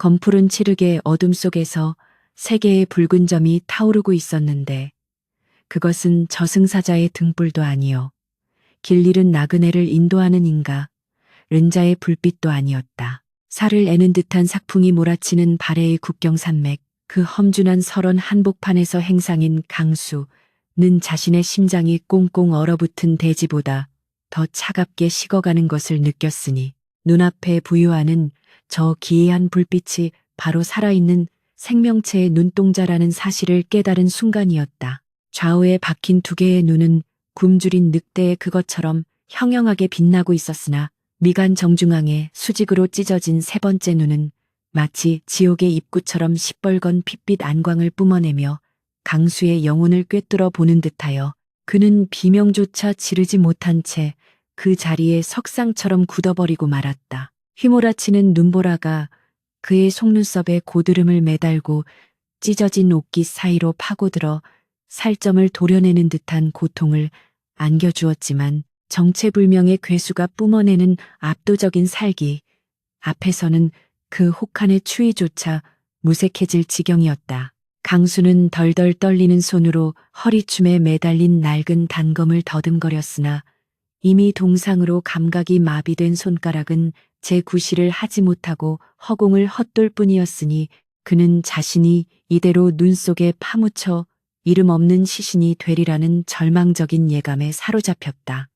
검푸른 칠흑의 어둠 속에서 세 개의 붉은 점이 타오르고 있었는데 그것은 저승사자의 등불도 아니요. 길 잃은 나그네를 인도하는 인가, 른자의 불빛도 아니었다. 살을 애는 듯한 삭풍이 몰아치는 발해의 국경산맥, 그 험준한 설원 한복판에서 행상인 강수는 자신의 심장이 꽁꽁 얼어붙은 대지보다 더 차갑게 식어가는 것을 느꼈으니 눈앞에 부유하는 저 기이한 불빛이 바로 살아있는 생명체의 눈동자라는 사실을 깨달은 순간이었다. 좌우에 박힌 두 개의 눈은 굶주린 늑대의 그것처럼 형형하게 빛나고 있었으나 미간 정중앙에 수직으로 찢어진 세 번째 눈은 마치 지옥의 입구처럼 시뻘건 핏빛 안광을 뿜어내며 강수의 영혼을 꿰뚫어 보는 듯하여 그는 비명조차 지르지 못한 채 그 자리에 석상처럼 굳어버리고 말았다. 휘몰아치는 눈보라가 그의 속눈썹에 고드름을 매달고 찢어진 옷깃 사이로 파고들어 살점을 도려내는 듯한 고통을 안겨주었지만 정체불명의 괴수가 뿜어내는 압도적인 살기 앞에서는 그 혹한의 추위조차 무색해질 지경이었다. 강수는 덜덜 떨리는 손으로 허리춤에 매달린 낡은 단검을 더듬거렸으나 이미 동상으로 감각이 마비된 손가락은 제9시를 하지 못하고 허공을 헛돌 뿐이었으니 그는 자신이 이대로 눈 속에 파묻혀 이름 없는 시신이 되리라는 절망적인 예감에 사로잡혔다.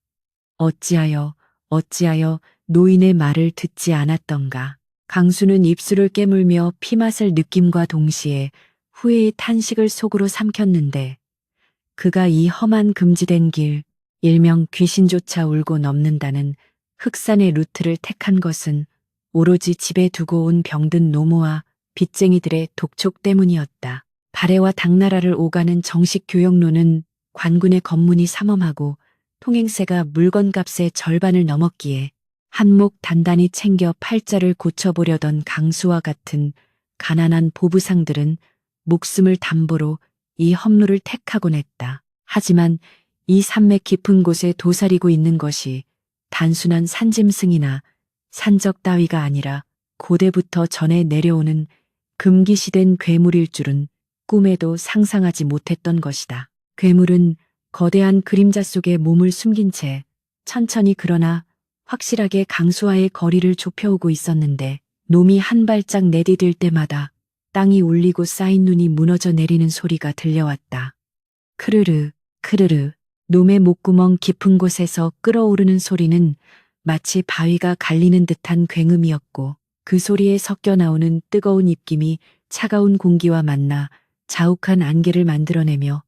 어찌하여 노인의 말을 듣지 않았던가. 강수는 입술을 깨물며 피맛을 느낌과 동시에 후회의 탄식을 속으로 삼켰는데 그가 이 험한 금지된 길, 일명 귀신조차 울고 넘는다는 흑산의 루트를 택한 것은 오로지 집에 두고 온 병든 노모와 빚쟁이들의 독촉 때문이었다. 발해와 당나라를 오가는 정식 교역로는 관군의 검문이 삼엄하고 통행세가 물건값의 절반을 넘었기에 한몫 단단히 챙겨 팔자를 고쳐보려던 강수와 같은 가난한 보부상들은 목숨을 담보로 이 험로를 택하곤 했다. 하지만 이 산맥 깊은 곳에 도사리고 있는 것이 단순한 산짐승이나 산적 따위가 아니라 고대부터 전해 내려오는 금기시된 괴물일 줄은 꿈에도 상상하지 못했던 것이다. 괴물은 거대한 그림자 속에 몸을 숨긴 채 천천히 그러나 확실하게 강수와의 거리를 좁혀오고 있었는데 놈이 한 발짝 내디딜 때마다 땅이 울리고 쌓인 눈이 무너져 내리는 소리가 들려왔다. 크르르, 크르르. 놈의 목구멍 깊은 곳에서 끓어오르는 소리는 마치 바위가 갈리는 듯한 굉음이었고 그 소리에 섞여 나오는 뜨거운 입김이 차가운 공기와 만나 자욱한 안개를 만들어내며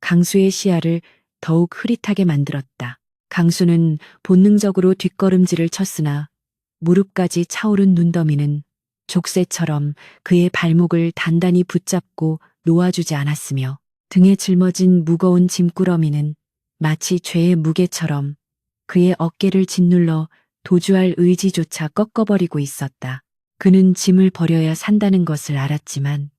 강수의 시야를 더욱 흐릿하게 만들었다. 강수는 본능적으로 뒷걸음질을 쳤으나 무릎까지 차오른 눈더미는 족쇄처럼 그의 발목을 단단히 붙잡고 놓아주지 않았으며 등에 짊어진 무거운 짐꾸러미는 마치 죄의 무게처럼 그의 어깨를 짓눌러 도주할 의지조차 꺾어버리고 있었다. 그는 짐을 버려야 산다는 것을 알았지만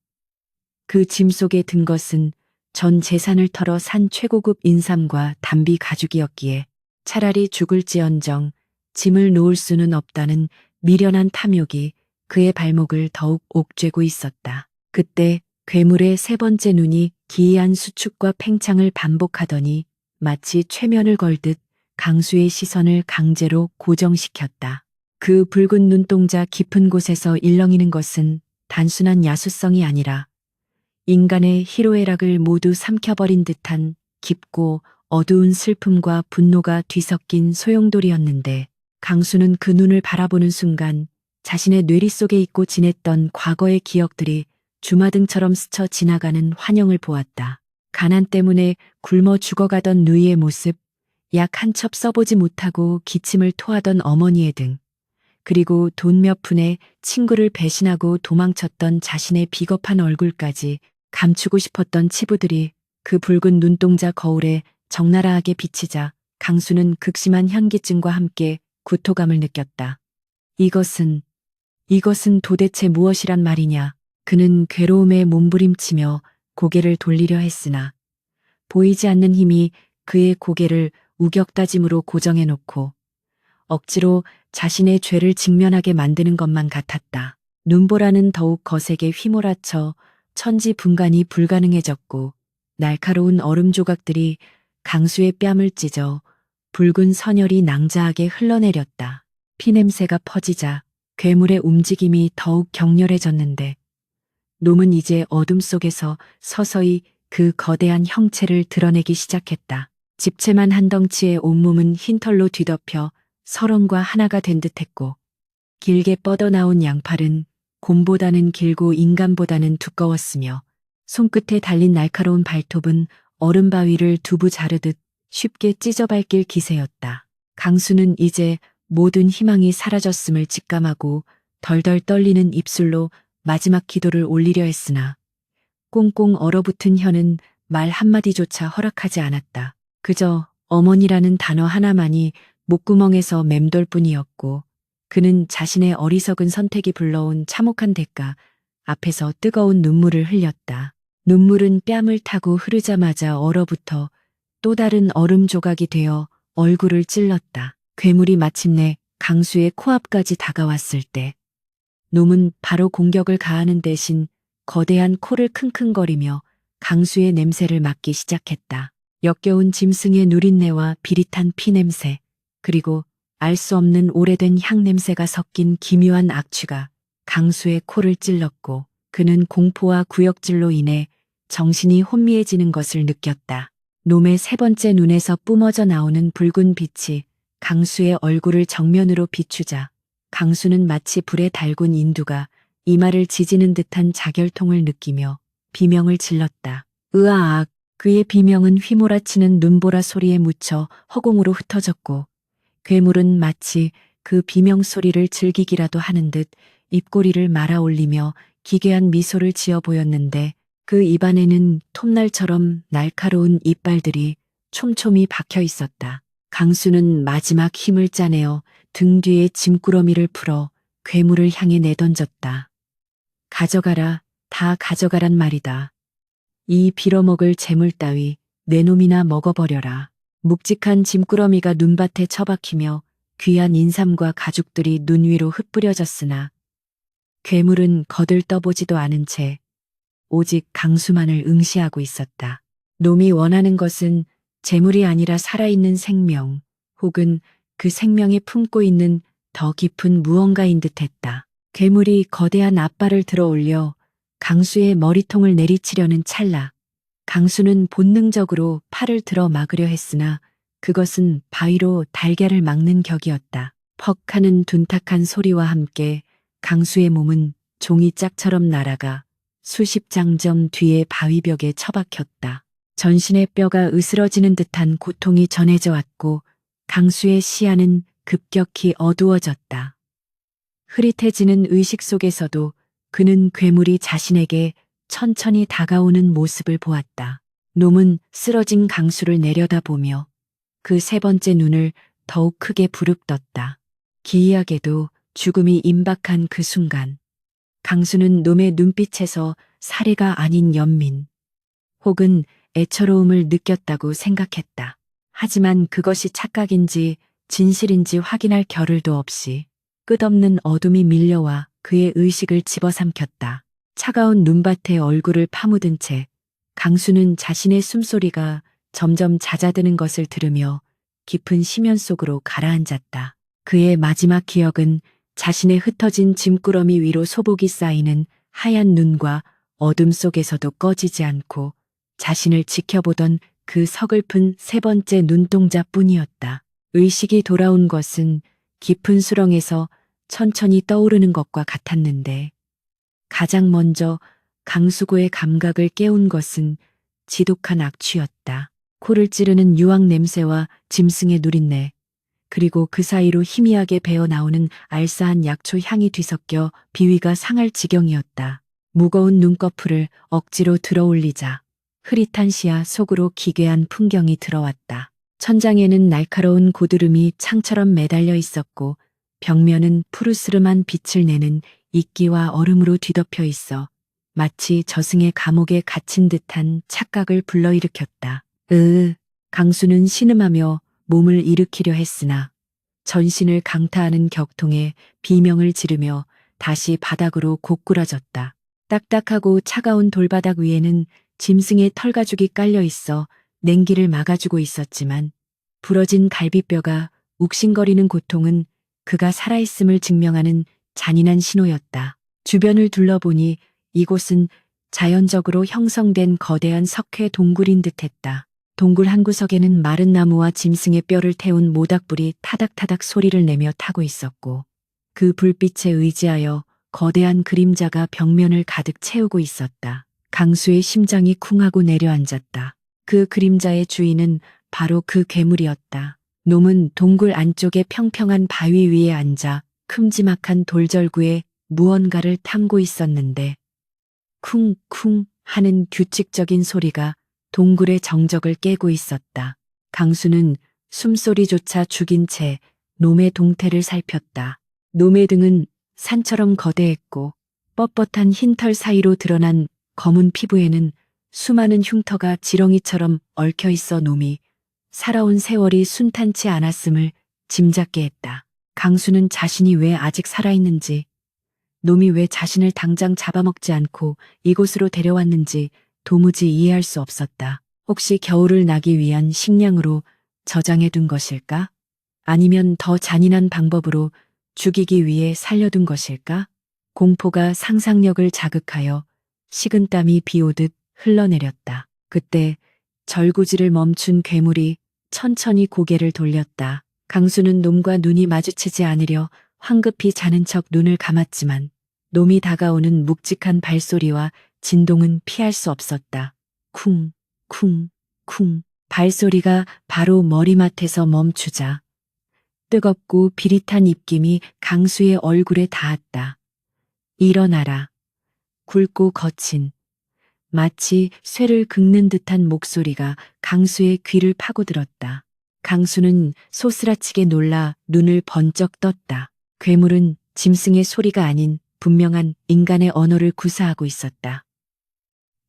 그 짐 속에 든 것은 전 재산을 털어 산 최고급 인삼과 담비 가죽이었기에 차라리 죽을지언정 짐을 놓을 수는 없다는 미련한 탐욕이 그의 발목을 더욱 옥죄고 있었다. 그때 괴물의 세 번째 눈이 기이한 수축과 팽창을 반복하더니 마치 최면을 걸듯 강수의 시선을 강제로 고정시켰다. 그 붉은 눈동자 깊은 곳에서 일렁이는 것은 단순한 야수성이 아니라 인간의 희로애락을 모두 삼켜버린 듯한 깊고 어두운 슬픔과 분노가 뒤섞인 소용돌이였는데 강수는 그 눈을 바라보는 순간 자신의 뇌리 속에 잊고 지냈던 과거의 기억들이 주마등처럼 스쳐 지나가는 환영을 보았다. 가난 때문에 굶어 죽어가던 누이의 모습, 약 한 첩 써보지 못하고 기침을 토하던 어머니의 등, 그리고 돈 몇 푼에 친구를 배신하고 도망쳤던 자신의 비겁한 얼굴까지 감추고 싶었던 치부들이 그 붉은 눈동자 거울에 적나라하게 비치자 강수는 극심한 현기증과 함께 구토감을 느꼈다. 이것은 도대체 무엇이란 말이냐. 그는 괴로움에 몸부림치며 고개를 돌리려 했으나 보이지 않는 힘이 그의 고개를 우격다짐으로 고정해놓고 억지로 자신의 죄를 직면하게 만드는 것만 같았다. 눈보라는 더욱 거세게 휘몰아쳐 천지 분간이 불가능해졌고 날카로운 얼음 조각들이 강수의 뺨을 찢어 붉은 선혈이 낭자하게 흘러내렸다. 피냄새가 퍼지자 괴물의 움직임이 더욱 격렬해졌는데 놈은 이제 어둠 속에서 서서히 그 거대한 형체를 드러내기 시작했다. 집채만 한 덩치의 온몸은 흰털로 뒤덮여 설원과 하나가 된 듯했고 길게 뻗어나온 양팔은 곰보다는 길고 인간보다는 두꺼웠으며 손끝에 달린 날카로운 발톱은 얼음 바위를 두부 자르듯 쉽게 찢어밟길 기세였다. 강수는 이제 모든 희망이 사라졌음을 직감하고 덜덜 떨리는 입술로 마지막 기도를 올리려 했으나 꽁꽁 얼어붙은 혀는 말 한마디조차 허락하지 않았다. 그저 어머니라는 단어 하나만이 목구멍에서 맴돌 뿐이었고 그는 자신의 어리석은 선택이 불러온 참혹한 대가 앞에서 뜨거운 눈물을 흘렸다. 눈물은 뺨을 타고 흐르자마자 얼어붙어 또 다른 얼음 조각이 되어 얼굴을 찔렀다. 괴물이 마침내 강수의 코앞까지 다가왔을 때 놈은 바로 공격을 가하는 대신 거대한 코를 킁킁거리며 강수의 냄새를 맡기 시작했다. 역겨운 짐승의 누린내와 비릿한 피냄새, 그리고 알 수 없는 오래된 향냄새가 섞인 기묘한 악취가 강수의 코를 찔렀고 그는 공포와 구역질로 인해 정신이 혼미해지는 것을 느꼈다. 놈의 세 번째 눈에서 뿜어져 나오는 붉은 빛이 강수의 얼굴을 정면으로 비추자 강수는 마치 불에 달군 인두가 이마를 지지는 듯한 자결통을 느끼며 비명을 질렀다. 으아악! 그의 비명은 휘몰아치는 눈보라 소리에 묻혀 허공으로 흩어졌고 괴물은 마치 그 비명 소리를 즐기기라도 하는 듯 입꼬리를 말아 올리며 기괴한 미소를 지어 보였는데 그 입안에는 톱날처럼 날카로운 이빨들이 촘촘히 박혀 있었다. 강수는 마지막 힘을 짜내어 등 뒤에 짐꾸러미를 풀어 괴물을 향해 내던졌다. 가져가라, 다 가져가란 말이다. 이 빌어먹을 재물 따위 내 놈이나 먹어버려라. 묵직한 짐꾸러미가 눈밭에 처박히며 귀한 인삼과 가죽들이 눈 위로 흩뿌려졌으나 괴물은 거들떠보지도 않은 채 오직 강수만을 응시하고 있었다. 놈이 원하는 것은 재물이 아니라 살아있는 생명, 혹은 그 생명에 품고 있는 더 깊은 무언가인 듯했다. 괴물이 거대한 앞발을 들어 올려 강수의 머리통을 내리치려는 찰나 강수는 본능적으로 팔을 들어 막으려 했으나 그것은 바위로 달걀을 막는 격이었다. 퍽 하는 둔탁한 소리와 함께 강수의 몸은 종이짝처럼 날아가 수십 장점 뒤에 바위벽에 처박혔다. 전신의 뼈가 으스러지는 듯한 고통이 전해져 왔고 강수의 시야는 급격히 어두워졌다. 흐릿해지는 의식 속에서도 그는 괴물이 자신에게 천천히 다가오는 모습을 보았다. 놈은 쓰러진 강수를 내려다보며 그 세 번째 눈을 더욱 크게 부릅떴다. 기이하게도 죽음이 임박한 그 순간 강수는 놈의 눈빛에서 사례가 아닌 연민 혹은 애처로움을 느꼈다고 생각했다. 하지만 그것이 착각인지 진실인지 확인할 겨를도 없이 끝없는 어둠이 밀려와 그의 의식을 집어삼켰다. 차가운 눈밭에 얼굴을 파묻은 채 강수는 자신의 숨소리가 점점 잦아드는 것을 들으며 깊은 심연 속으로 가라앉았다. 그의 마지막 기억은 자신의 흩어진 짐꾸러미 위로 소복이 쌓이는 하얀 눈과 어둠 속에서도 꺼지지 않고 자신을 지켜보던 그 서글픈 세 번째 눈동자뿐이었다. 의식이 돌아온 것은 깊은 수렁에서 천천히 떠오르는 것과 같았는데 가장 먼저 강수구의 감각을 깨운 것은 지독한 악취였다. 코를 찌르는 유황 냄새와 짐승의 누린내, 그리고 그 사이로 희미하게 배어 나오는 알싸한 약초 향이 뒤섞여 비위가 상할 지경이었다. 무거운 눈꺼풀을 억지로 들어올리자 흐릿한 시야 속으로 기괴한 풍경이 들어왔다. 천장에는 날카로운 고드름이 창처럼 매달려 있었고 벽면은 푸르스름한 빛을 내는 이끼와 얼음으로 뒤덮여 있어 마치 저승의 감옥에 갇힌 듯한 착각을 불러일으켰다. 강수는 신음하며 몸을 일으키려 했으나 전신을 강타하는 격통에 비명을 지르며 다시 바닥으로 고꾸라졌다. 딱딱하고 차가운 돌바닥 위에는 짐승의 털가죽이 깔려 있어 냉기를 막아주고 있었지만 부러진 갈비뼈가 욱신거리는 고통은 그가 살아있음을 증명하는 잔인한 신호였다. 주변을 둘러보니 이곳은 자연적으로 형성된 거대한 석회 동굴인 듯했다. 동굴 한 구석에는 마른 나무와 짐승의 뼈를 태운 모닥불이 타닥타닥 소리를 내며 타고 있었고 그 불빛에 의지하여 거대한 그림자가 벽면을 가득 채우고 있었다. 강수의 심장이 쿵하고 내려앉았다. 그 그림자의 주인은 바로 그 괴물이었다. 놈은 동굴 안쪽의 평평한 바위 위에 앉아 큼지막한 돌절구에 무언가를 탐고 있었는데 쿵쿵 하는 규칙적인 소리가 동굴의 정적을 깨고 있었다. 강수는 숨소리조차 죽인 채 놈의 동태를 살폈다. 놈의 등은 산처럼 거대했고 뻣뻣한 흰털 사이로 드러난 검은 피부에는 수많은 흉터가 지렁이처럼 얽혀 있어 놈이 살아온 세월이 순탄치 않았음을 짐작게 했다. 강수는 자신이 왜 아직 살아있는지, 놈이 왜 자신을 당장 잡아먹지 않고 이곳으로 데려왔는지 도무지 이해할 수 없었다. 혹시 겨울을 나기 위한 식량으로 저장해둔 것일까? 아니면 더 잔인한 방법으로 죽이기 위해 살려둔 것일까? 공포가 상상력을 자극하여 식은땀이 비오듯 흘러내렸다. 그때 절구지를 멈춘 괴물이 천천히 고개를 돌렸다. 강수는 놈과 눈이 마주치지 않으려 황급히 자는 척 눈을 감았지만 놈이 다가오는 묵직한 발소리와 진동은 피할 수 없었다. 쿵, 쿵, 쿵. 발소리가 바로 머리맡에서 멈추자 뜨겁고 비릿한 입김이 강수의 얼굴에 닿았다. 일어나라. 굵고 거친 마치 쇠를 긁는 듯한 목소리가 강수의 귀를 파고들었다. 강수는 소스라치게 놀라 눈을 번쩍 떴다. 괴물은 짐승의 소리가 아닌 분명한 인간의 언어를 구사하고 있었다.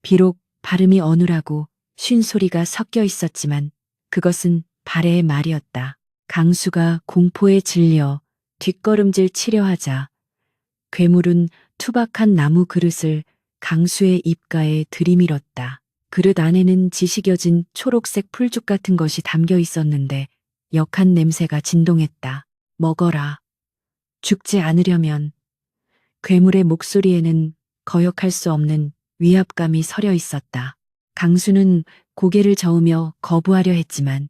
비록 발음이 어눌하고 쉰 소리가 섞여 있었지만 그것은 발해의 말이었다. 강수가 공포에 질려 뒷걸음질 치려 하자 괴물은 투박한 나무 그릇을 강수의 입가에 들이밀었다. 그릇 안에는 지식여진 초록색 풀죽 같은 것이 담겨 있었는데 역한 냄새가 진동했다. 먹어라. 죽지 않으려면. 괴물의 목소리에는 거역할 수 없는 위압감이 서려 있었다. 강수는 고개를 저으며 거부하려 했지만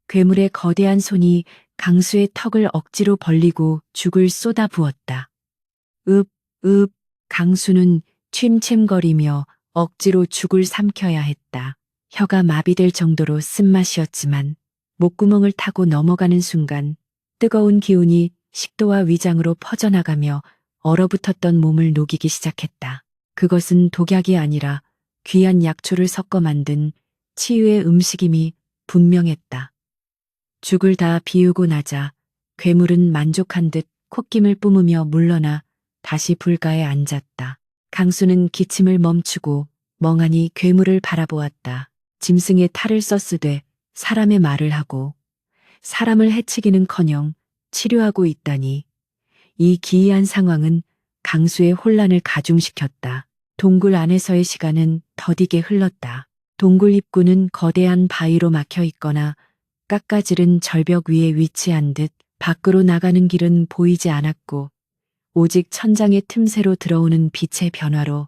괴물의 거대한 손이 강수의 턱을 억지로 벌리고 죽을 쏟아부었다. 강수는 침침거리며 억지로 죽을 삼켜야 했다. 혀가 마비될 정도로 쓴맛이었지만 목구멍을 타고 넘어가는 순간 뜨거운 기운이 식도와 위장으로 퍼져나가며 얼어붙었던 몸을 녹이기 시작했다. 그것은 독약이 아니라 귀한 약초를 섞어 만든 치유의 음식임이 분명했다. 죽을 다 비우고 나자 괴물은 만족한 듯 콧김을 뿜으며 물러나 다시 불가에 앉았다. 강수는 기침을 멈추고 멍하니 괴물을 바라보았다. 짐승의 탈을 써쓰되 사람의 말을 하고 사람을 해치기는커녕 치료하고 있다니 이 기이한 상황은 강수의 혼란을 가중시켰다. 동굴 안에서의 시간은 더디게 흘렀다. 동굴 입구는 거대한 바위로 막혀 있거나 깎아지른 절벽 위에 위치한 듯 밖으로 나가는 길은 보이지 않았고 오직 천장의 틈새로 들어오는 빛의 변화로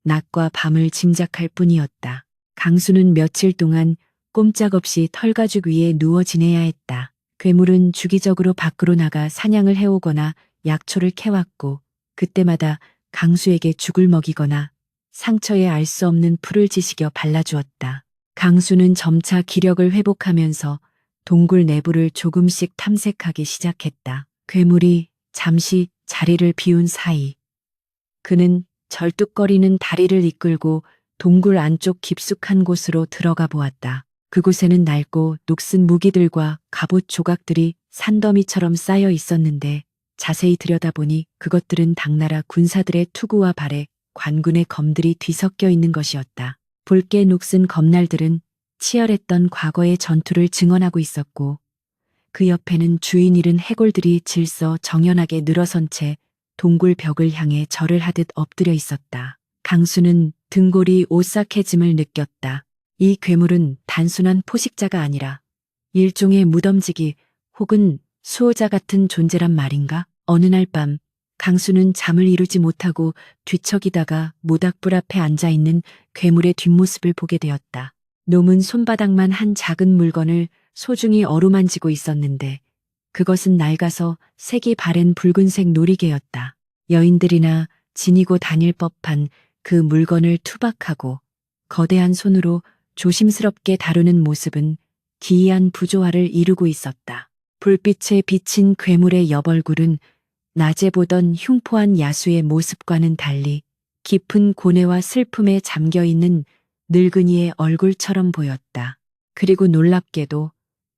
낮과 밤을 짐작할 뿐이었다. 강수는 며칠 동안 꼼짝없이 털가죽 위에 누워 지내야 했다. 괴물은 주기적으로 밖으로 나가 사냥을 해오거나 약초를 캐왔고 그때마다 강수에게 죽을 먹이거나 상처에 알 수 없는 풀을 지식여 발라주었다. 강수는 점차 기력을 회복하면서 동굴 내부를 조금씩 탐색하기 시작했다. 괴물이 잠시 자리를 비운 사이 그는 절뚝거리는 다리를 이끌고 동굴 안쪽 깊숙한 곳으로 들어가 보았다. 그곳에는 낡고 녹슨 무기들과 갑옷 조각들이 산더미처럼 쌓여 있었는데 자세히 들여다보니 그것들은 당나라 군사들의 투구와 발에 관군의 검들이 뒤섞여 있는 것이었다. 붉게 녹슨 검날들은 치열했던 과거의 전투를 증언하고 있었고 그 옆에는 주인 잃은 해골들이 질서 정연하게 늘어선 채 동굴 벽을 향해 절을 하듯 엎드려 있었다. 강수는 등골이 오싹해짐을 느꼈다. 이 괴물은 단순한 포식자가 아니라 일종의 무덤지기 혹은 수호자 같은 존재란 말인가? 어느 날 밤 강수는 잠을 이루지 못하고 뒤척이다가 모닥불 앞에 앉아있는 괴물의 뒷모습을 보게 되었다. 놈은 손바닥만 한 작은 물건을 소중히 어루만지고 있었는데 그것은 낡아서 색이 바랜 붉은색 놀이개였다. 여인들이나 지니고 다닐 법한 그 물건을 투박하고 거대한 손으로 조심스럽게 다루는 모습은 기이한 부조화를 이루고 있었다. 불빛에 비친 괴물의 옆얼굴은 낮에 보던 흉포한 야수의 모습과는 달리 깊은 고뇌와 슬픔에 잠겨있는 늙은이의 얼굴처럼 보였다. 그리고 놀랍게도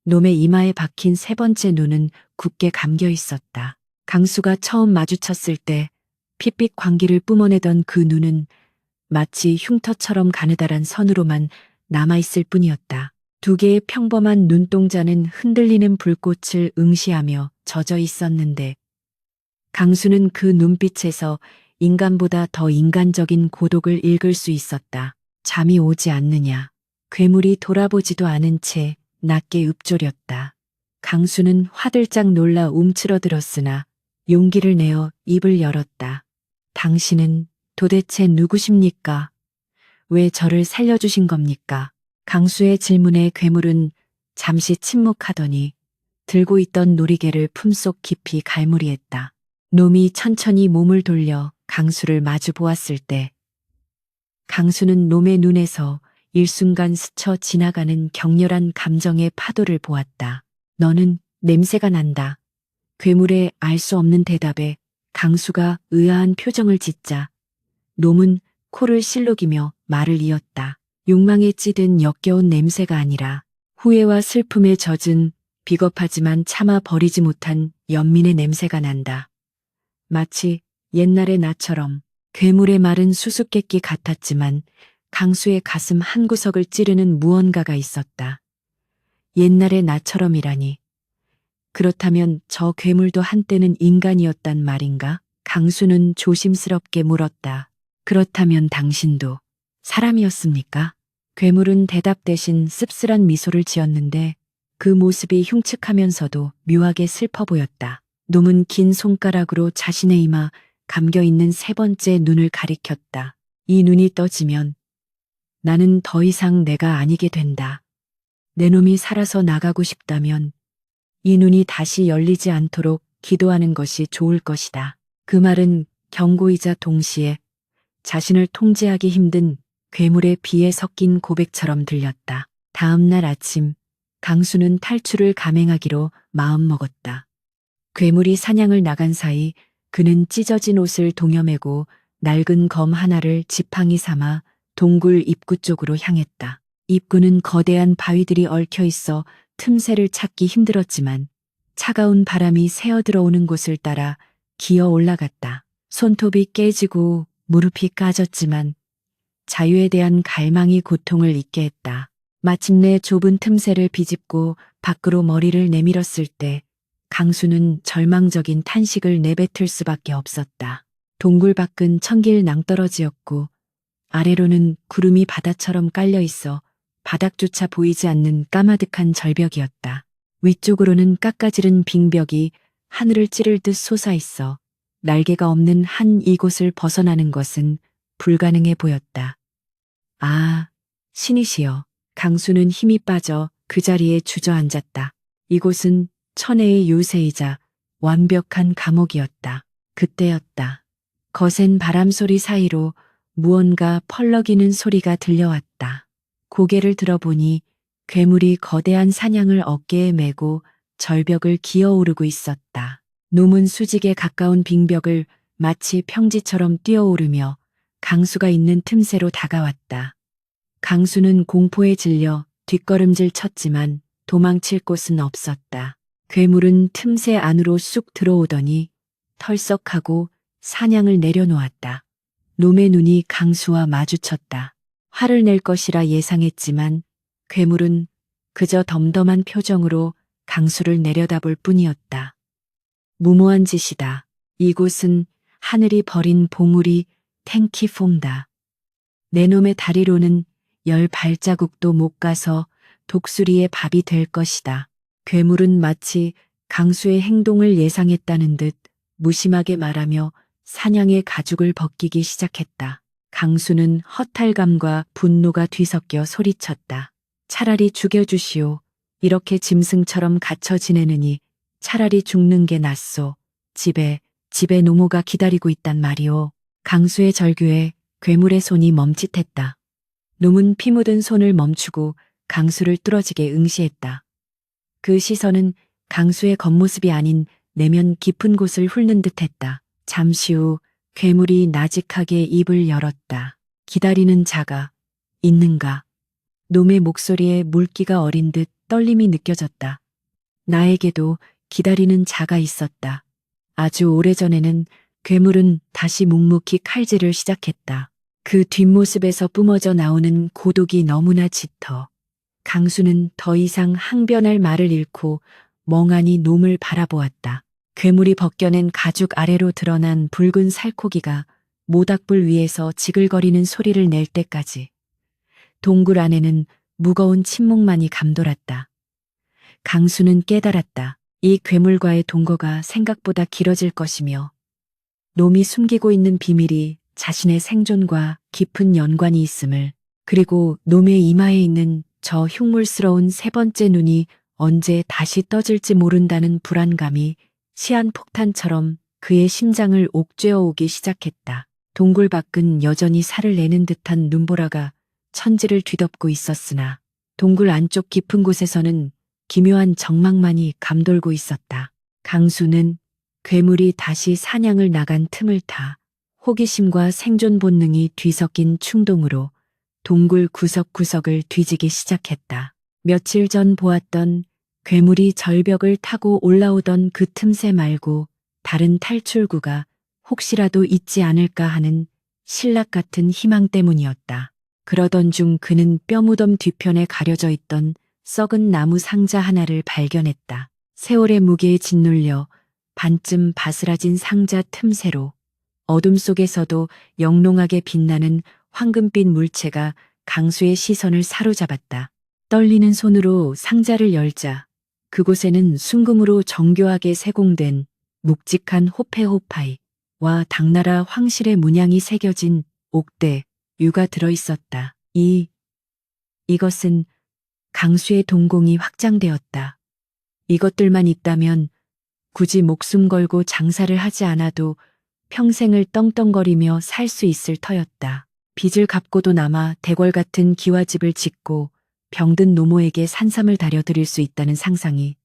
놈의 이마에 박힌 세 번째 눈은 굳게 감겨 있었다. 강수가 처음 마주쳤을 때 핏빛 광기를 뿜어내던 그 눈은 마치 흉터처럼 가느다란 선으로만 남아있을 뿐이었다. 두 개의 평범한 눈동자는 흔들리는 불꽃을 응시하며 젖어 있었는데 강수는 그 눈빛에서 인간보다 더 인간적인 고독을 읽을 수 있었다. 잠이 오지 않느냐. 괴물이 돌아보지도 않은 채 낮게 읊조렸다. 강수는 화들짝 놀라 움츠러들었으나 용기를 내어 입을 열었다. 당신은 도대체 누구십니까? 왜 저를 살려주신 겁니까? 강수의 질문에 괴물은 잠시 침묵하더니 들고 있던 놀이개를 품속 깊이 갈무리했다. 놈이 천천히 몸을 돌려 강수를 마주 보았을 때 강수는 놈의 눈에서 일순간 스쳐 지나가는 격렬한 감정의 파도를 보았다. 너는 냄새가 난다. 괴물의 알 수 없는 대답에 강수가 의아한 표정을 짓자 놈은 코를 실룩이며 말을 이었다. 욕망에 찌든 역겨운 냄새가 아니라 후회와 슬픔에 젖은 비겁하지만 참아 버리지 못한 연민의 냄새가 난다. 마치 옛날의 나처럼. 괴물의 말은 수수께끼 같았지만 강수의 가슴 한구석을 찌르는 무언가가 있었다. 옛날의 나처럼이라니. 그렇다면 저 괴물도 한때는 인간이었단 말인가? 강수는 조심스럽게 물었다. 그렇다면 당신도 사람이었습니까? 괴물은 대답 대신 씁쓸한 미소를 지었는데 그 모습이 흉측하면서도 묘하게 슬퍼 보였다. 놈은 긴 손가락으로 자신의 이마 감겨있는 세 번째 눈을 가리켰다. 이 눈이 떠지면 나는 더 이상 내가 아니게 된다. 내 놈이 살아서 나가고 싶다면 이 눈이 다시 열리지 않도록 기도하는 것이 좋을 것이다. 그 말은 경고이자 동시에 자신을 통제하기 힘든 괴물의 비에 섞인 고백처럼 들렸다. 다음 날 아침 강수는 탈출을 감행하기로 마음먹었다. 괴물이 사냥을 나간 사이 그는 찢어진 옷을 동여매고 낡은 검 하나를 지팡이 삼아 동굴 입구 쪽으로 향했다. 입구는 거대한 바위들이 얽혀 있어 틈새를 찾기 힘들었지만 차가운 바람이 새어 들어오는 곳을 따라 기어 올라갔다. 손톱이 깨지고 무릎이 까졌지만 자유에 대한 갈망이 고통을 잊게 했다. 마침내 좁은 틈새를 비집고 밖으로 머리를 내밀었을 때 강수는 절망적인 탄식을 내뱉을 수밖에 없었다. 동굴 밖은 천길 낭떠러지였고 아래로는 구름이 바다처럼 깔려 있어 바닥조차 보이지 않는 까마득한 절벽이었다. 위쪽으로는 깎아지른 빙벽이 하늘을 찌를 듯 솟아있어 날개가 없는 한 이곳을 벗어나는 것은 불가능해 보였다. 아, 신이시여. 강수는 힘이 빠져 그 자리에 주저앉았다. 이곳은 천혜의 요새이자 완벽한 감옥이었다. 그때였다. 거센 바람소리 사이로 무언가 펄럭이는 소리가 들려왔다. 고개를 들어보니 괴물이 거대한 사냥을 어깨에 메고 절벽을 기어오르고 있었다. 놈은 수직에 가까운 빙벽을 마치 평지처럼 뛰어오르며 강수가 있는 틈새로 다가왔다. 강수는 공포에 질려 뒷걸음질 쳤지만 도망칠 곳은 없었다. 괴물은 틈새 안으로 쑥 들어오더니 털썩하고 사냥을 내려놓았다. 놈의 눈이 강수와 마주쳤다. 화를 낼 것이라 예상했지만 괴물은 그저 덤덤한 표정으로 강수를 내려다볼 뿐이었다. 무모한 짓이다. 이곳은 하늘이 버린 보물이 탱키 폼다. 내 놈의 다리로는 10발자국도 못 가서 독수리의 밥이 될 것이다. 괴물은 마치 강수의 행동을 예상했다는 듯 무심하게 말하며 사냥의 가죽을 벗기기 시작했다. 강수는 허탈감과 분노가 뒤섞여 소리쳤다. 차라리 죽여주시오. 이렇게 짐승처럼 갇혀 지내느니 차라리 죽는 게 낫소. 집에 노모가 기다리고 있단 말이오. 강수의 절규에 괴물의 손이 멈칫했다. 놈은 피 묻은 손을 멈추고 강수를 뚫어지게 응시했다. 그 시선은 강수의 겉모습이 아닌 내면 깊은 곳을 훑는 듯했다. 잠시 후 괴물이 나직하게 입을 열었다. 기다리는 자가 있는가? 놈의 목소리에 물기가 어린 듯 떨림이 느껴졌다. 나에게도 기다리는 자가 있었다. 아주 오래전에는 괴물은 다시 묵묵히 칼질을 시작했다. 그 뒷모습에서 뿜어져 나오는 고독이 너무나 짙어. 강수는 더 이상 항변할 말을 잃고 멍하니 놈을 바라보았다. 괴물이 벗겨낸 가죽 아래로 드러난 붉은 살코기가 모닥불 위에서 지글거리는 소리를 낼 때까지 동굴 안에는 무거운 침묵만이 감돌았다. 강수는 깨달았다. 이 괴물과의 동거가 생각보다 길어질 것이며 놈이 숨기고 있는 비밀이 자신의 생존과 깊은 연관이 있음을, 그리고 놈의 이마에 있는 저 흉물스러운 세 번째 눈이 언제 다시 떠질지 모른다는 불안감이 시한폭탄처럼 그의 심장을 옥죄어 오기 시작했다. 동굴 밖은 여전히 살을 내는 듯한 눈보라가 천지를 뒤덮고 있었으나 동굴 안쪽 깊은 곳에서는 기묘한 정막만이 감돌고 있었다. 강수는 괴물이 다시 사냥을 나간 틈을 타 호기심과 생존 본능이 뒤섞인 충동으로 동굴 구석구석을 뒤지기 시작했다. 며칠 전 보았던 괴물이 절벽을 타고 올라오던 그 틈새 말고 다른 탈출구가 혹시라도 있지 않을까 하는 신락 같은 희망 때문이었다. 그러던 중 그는 뼈무덤 뒤편에 가려져 있던 썩은 나무 상자 하나를 발견했다. 세월의 무게에 짓눌려 반쯤 바스라진 상자 틈새로 어둠 속에서도 영롱하게 빛나는 황금빛 물체가 강수의 시선을 사로잡았다. 떨리는 손으로 상자를 열자 그곳에는 순금으로 정교하게 세공된 묵직한 호페호파이와 당나라 황실의 문양이 새겨진 옥대, 유가 들어있었다. 이것은 강수의 동공이 확장되었다. 이것들만 있다면 굳이 목숨 걸고 장사를 하지 않아도 평생을 떵떵거리며 살 수 있을 터였다. 빚을 갚고도 남아 대궐 같은 기와집을 짓고 병든 노모에게 산삼을 다려드릴 수 있다는 상상이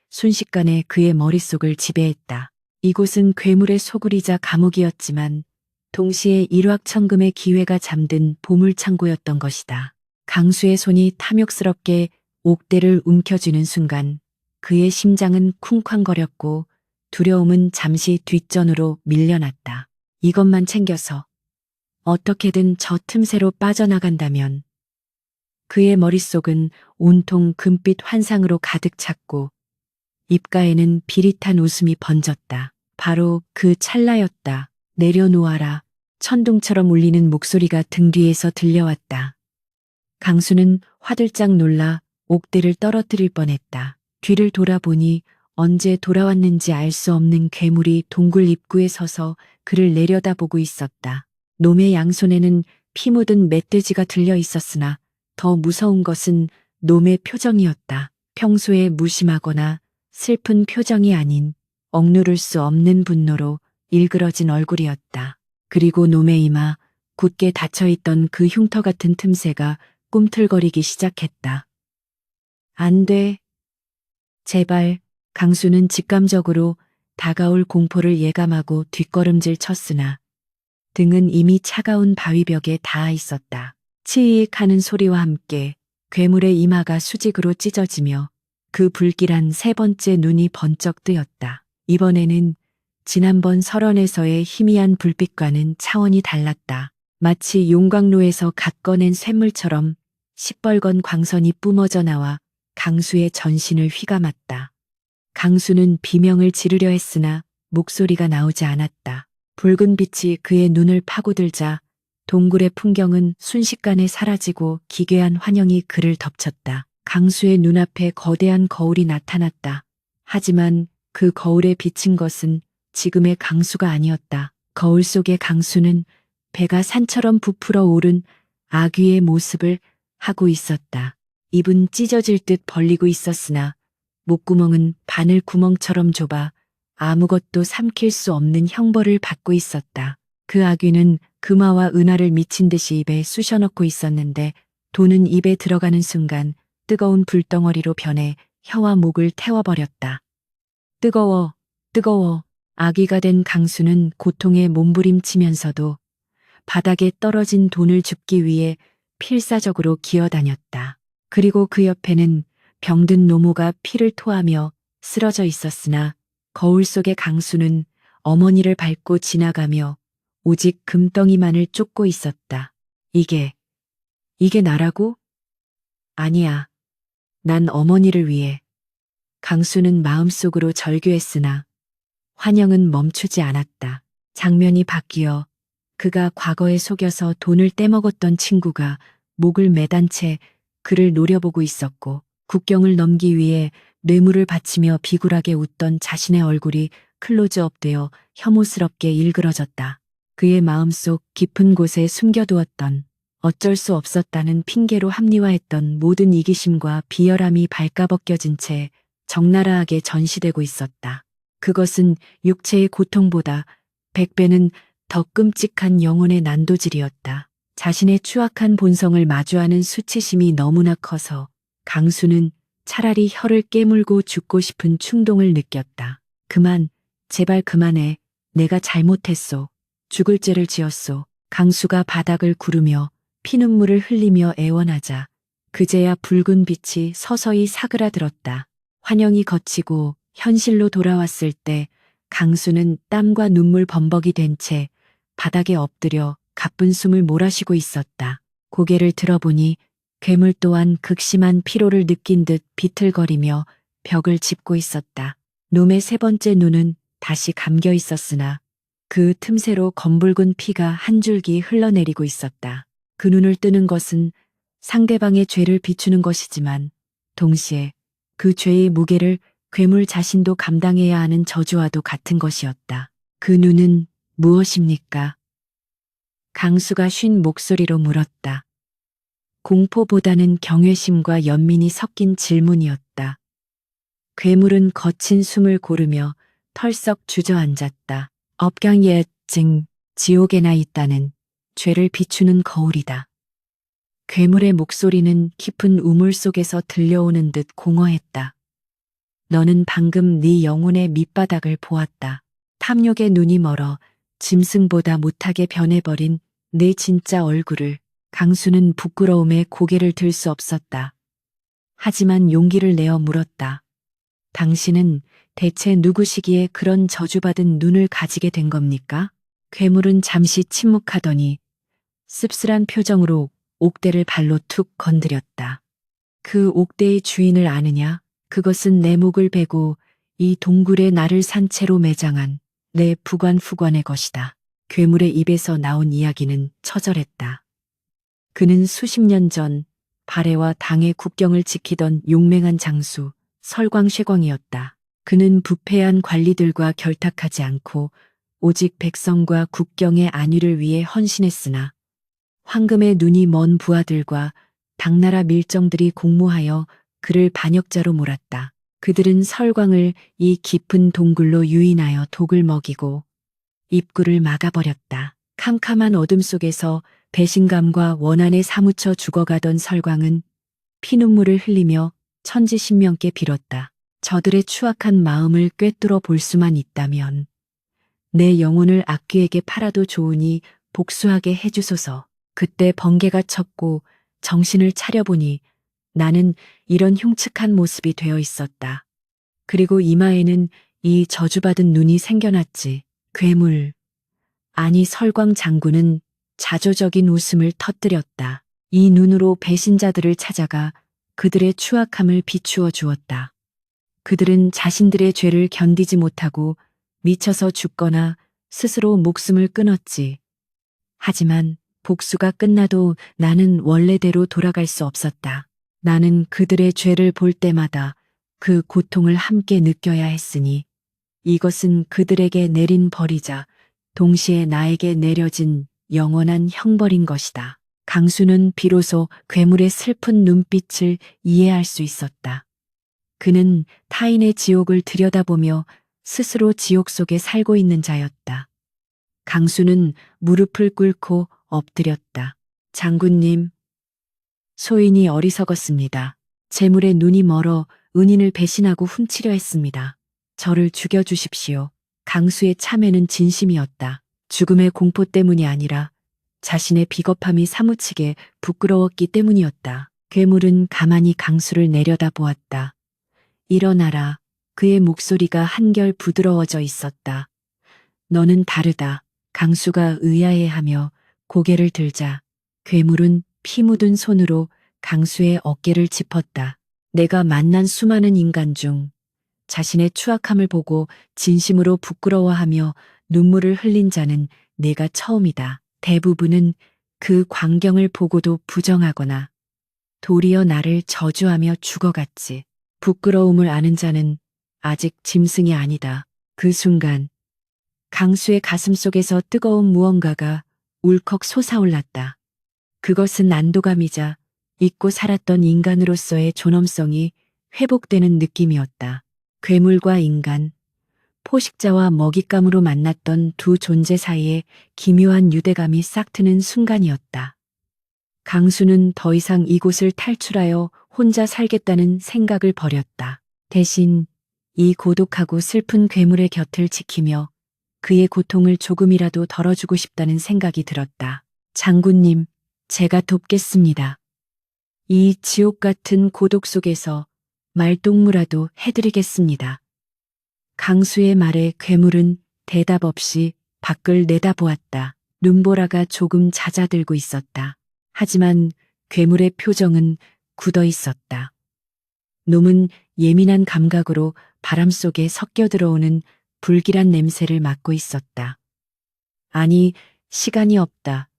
순식간에 그의 머릿속을 지배했다. 이곳은 괴물의 소굴이자 감옥이었지만 동시에 일확천금의 기회가 잠든 보물창고였던 것이다. 강수의 손이 탐욕스럽게 옥대를 움켜쥐는 순간 그의 심장은 쿵쾅거렸고 두려움은 잠시 뒷전으로 밀려났다. 이것만 챙겨서 어떻게든 저 틈새로 빠져나간다면. 그의 머릿속은 온통 금빛 환상으로 가득 찼고 입가에는 비릿한 웃음이 번졌다. 바로 그 찰나였다. 내려놓아라. 천둥처럼 울리는 목소리가 등 뒤에서 들려왔다. 강수는 화들짝 놀라 옥대를 떨어뜨릴 뻔했다. 뒤를 돌아보니 언제 돌아왔는지 알 수 없는 괴물이 동굴 입구에 서서 그를 내려다보고 있었다. 놈의 양손에는 피 묻은 멧돼지가 들려 있었으나 더 무서운 것은 놈의 표정이었다. 평소에 무심하거나 슬픈 표정이 아닌 억누를 수 없는 분노로 일그러진 얼굴이었다. 그리고 놈의 이마, 굳게 닫혀있던 그 흉터 같은 틈새가 꿈틀거리기 시작했다. 안 돼. 제발. 강수는 직감적으로 다가올 공포를 예감하고 뒷걸음질 쳤으나 등은 이미 차가운 바위벽에 닿아 있었다. 치익 하는 소리와 함께 괴물의 이마가 수직으로 찢어지며 그 불길한 세 번째 눈이 번쩍 뜨였다. 이번에는 지난번 설원에서의 희미한 불빛과는 차원이 달랐다. 마치 용광로에서 갓 꺼낸 쇳물처럼 시뻘건 광선이 뿜어져 나와 강수의 전신을 휘감았다. 강수는 비명을 지르려 했으나 목소리가 나오지 않았다. 붉은 빛이 그의 눈을 파고들자 동굴의 풍경은 순식간에 사라지고 기괴한 환영이 그를 덮쳤다. 강수의 눈앞에 거대한 거울이 나타났다. 하지만 그 거울에 비친 것은 지금의 강수가 아니었다. 거울 속의 강수는 배가 산처럼 부풀어 오른 아귀의 모습을 하고 있었다. 입은 찢어질 듯 벌리고 있었으나 목구멍은 바늘 구멍처럼 좁아 아무것도 삼킬 수 없는 형벌을 받고 있었다. 그 아귀는 금화와 은하를 미친 듯이 입에 쑤셔넣고 있었는데 돈은 입에 들어가는 순간 뜨거운 불덩어리로 변해 혀와 목을 태워버렸다. 뜨거워, 뜨거워. 아귀가 된 강수는 고통에 몸부림치면서도 바닥에 떨어진 돈을 줍기 위해 필사적으로 기어다녔다. 그리고 그 옆에는 병든 노모가 피를 토하며 쓰러져 있었으나 거울 속의 강수는 어머니를 밟고 지나가며 오직 금덩이만을 쫓고 있었다. 이게 나라고? 아니야. 난 어머니를 위해. 강수는 마음속으로 절규했으나 환영은 멈추지 않았다. 장면이 바뀌어 그가 과거에 속여서 돈을 떼먹었던 친구가 목을 매단 채 그를 노려보고 있었고 국경을 넘기 위해 뇌물을 바치며 비굴하게 웃던 자신의 얼굴이 클로즈업되어 혐오스럽게 일그러졌다. 그의 마음속 깊은 곳에 숨겨두었던 어쩔 수 없었다는 핑계로 합리화했던 모든 이기심과 비열함이 발가벗겨진 채 적나라하게 전시되고 있었다. 그것은 육체의 고통보다 100배는 더 끔찍한 영혼의 난도질이었다. 자신의 추악한 본성을 마주하는 수치심이 너무나 커서 강수는 차라리 혀를 깨물고 죽고 싶은 충동을 느꼈다. 그만, 제발 그만해. 내가 잘못했소. 죽을 죄를 지었소. 강수가 바닥을 구르며 피눈물을 흘리며 애원하자 그제야 붉은 빛이 서서히 사그라들었다. 환영이 거치고 현실로 돌아왔을 때 강수는 땀과 눈물 범벅이 된 채 바닥에 엎드려 가쁜 숨을 몰아쉬고 있었다. 고개를 들어보니 괴물 또한 극심한 피로를 느낀 듯 비틀거리며 벽을 짚고 있었다. 놈의 세 번째 눈은 다시 감겨 있었으나 그 틈새로 검붉은 피가 한 줄기 흘러내리고 있었다. 그 눈을 뜨는 것은 상대방의 죄를 비추는 것이지만 동시에 그 죄의 무게를 괴물 자신도 감당해야 하는 저주와도 같은 것이었다. 그 눈은 무엇입니까? 강수가 쉰 목소리로 물었다. 공포보다는 경외심과 연민이 섞인 질문이었다. 괴물은 거친 숨을 고르며 털썩 주저앉았다. 업경예증, 지옥에나 있다는 죄를 비추는 거울이다. 괴물의 목소리는 깊은 우물 속에서 들려오는 듯 공허했다. 너는 방금 네 영혼의 밑바닥을 보았다. 탐욕의 눈이 멀어 짐승보다 못하게 변해버린 내 진짜 얼굴을. 강수는 부끄러움에 고개를 들 수 없었다. 하지만 용기를 내어 물었다. 당신은 대체 누구시기에 그런 저주받은 눈을 가지게 된 겁니까? 괴물은 잠시 침묵하더니 씁쓸한 표정으로 옥대를 발로 툭 건드렸다. 그 옥대의 주인을 아느냐? 그것은 내 목을 베고 이 동굴에 나를 산채로 매장한 내 부관후관의 것이다. 괴물의 입에서 나온 이야기는 처절했다. 그는 수십 년 전 발해와 당의 국경을 지키던 용맹한 장수 설광쇠광이었다. 그는 부패한 관리들과 결탁하지 않고 오직 백성과 국경의 안위를 위해 헌신했으나 황금의 눈이 먼 부하들과 당나라 밀정들이 공모하여 그를 반역자로 몰았다. 그들은 설광을 이 깊은 동굴로 유인하여 독을 먹이고 입구를 막아버렸다. 캄캄한 어둠 속에서 배신감과 원한에 사무쳐 죽어가던 설광은 피눈물을 흘리며 천지신명께 빌었다. 저들의 추악한 마음을 꿰뚫어 볼 수만 있다면 내 영혼을 악귀에게 팔아도 좋으니 복수하게 해주소서. 그때 번개가 쳤고 정신을 차려보니 나는 이런 흉측한 모습이 되어 있었다. 그리고 이마에는 이 저주받은 눈이 생겨났지. 괴물, 아니 설광 장군은 자조적인 웃음을 터뜨렸다. 이 눈으로 배신자들을 찾아가 그들의 추악함을 비추어 주었다. 그들은 자신들의 죄를 견디지 못하고 미쳐서 죽거나 스스로 목숨을 끊었지. 하지만 복수가 끝나도 나는 원래대로 돌아갈 수 없었다. 나는 그들의 죄를 볼 때마다 그 고통을 함께 느껴야 했으니 이것은 그들에게 내린 벌이자 동시에 나에게 내려진 영원한 형벌인 것이다. 강수는 비로소 괴물의 슬픈 눈빛을 이해할 수 있었다. 그는 타인의 지옥을 들여다보며 스스로 지옥 속에 살고 있는 자였다. 강수는 무릎을 꿇고 엎드렸다. 장군님, 소인이 어리석었습니다. 재물에 눈이 멀어 은인을 배신하고 훔치려 했습니다. 저를 죽여주십시오. 강수의 참회는 진심이었다. 죽음의 공포 때문이 아니라 자신의 비겁함이 사무치게 부끄러웠기 때문이었다. 괴물은 가만히 강수를 내려다보았다. 일어나라. 그의 목소리가 한결 부드러워져 있었다. 너는 다르다. 강수가 의아해하며 고개를 들자 괴물은 피 묻은 손으로 강수의 어깨를 짚었다. 내가 만난 수많은 인간 중 자신의 추악함을 보고 진심으로 부끄러워하며 눈물을 흘린 자는 내가 처음이다. 대부분은 그 광경을 보고도 부정하거나 도리어 나를 저주하며 죽어갔지. 부끄러움을 아는 자는 아직 짐승이 아니다. 그 순간 강수의 가슴 속에서 뜨거운 무언가가 울컥 솟아올랐다. 그것은 안도감이자 잊고 살았던 인간으로서의 존엄성이 회복되는 느낌이었다. 괴물과 인간, 포식자와 먹잇감으로 만났던 두 존재 사이에 기묘한 유대감이 싹트는 순간이었다. 강수는 더 이상 이곳을 탈출하여 혼자 살겠다는 생각을 버렸다. 대신 이 고독하고 슬픈 괴물의 곁을 지키며 그의 고통을 조금이라도 덜어주고 싶다는 생각이 들었다. 장군님, 제가 돕겠습니다. 이 지옥 같은 고독 속에서 말동무라도 해드리겠습니다. 강수의 말에 괴물은 대답 없이 밖을 내다보았다. 눈보라가 조금 잦아들고 있었다. 하지만 괴물의 표정은 굳어 있었다. 놈은 예민한 감각으로 바람 속에 섞여 들어오는 불길한 냄새를 맡고 있었다. 아니, 시간이 없다.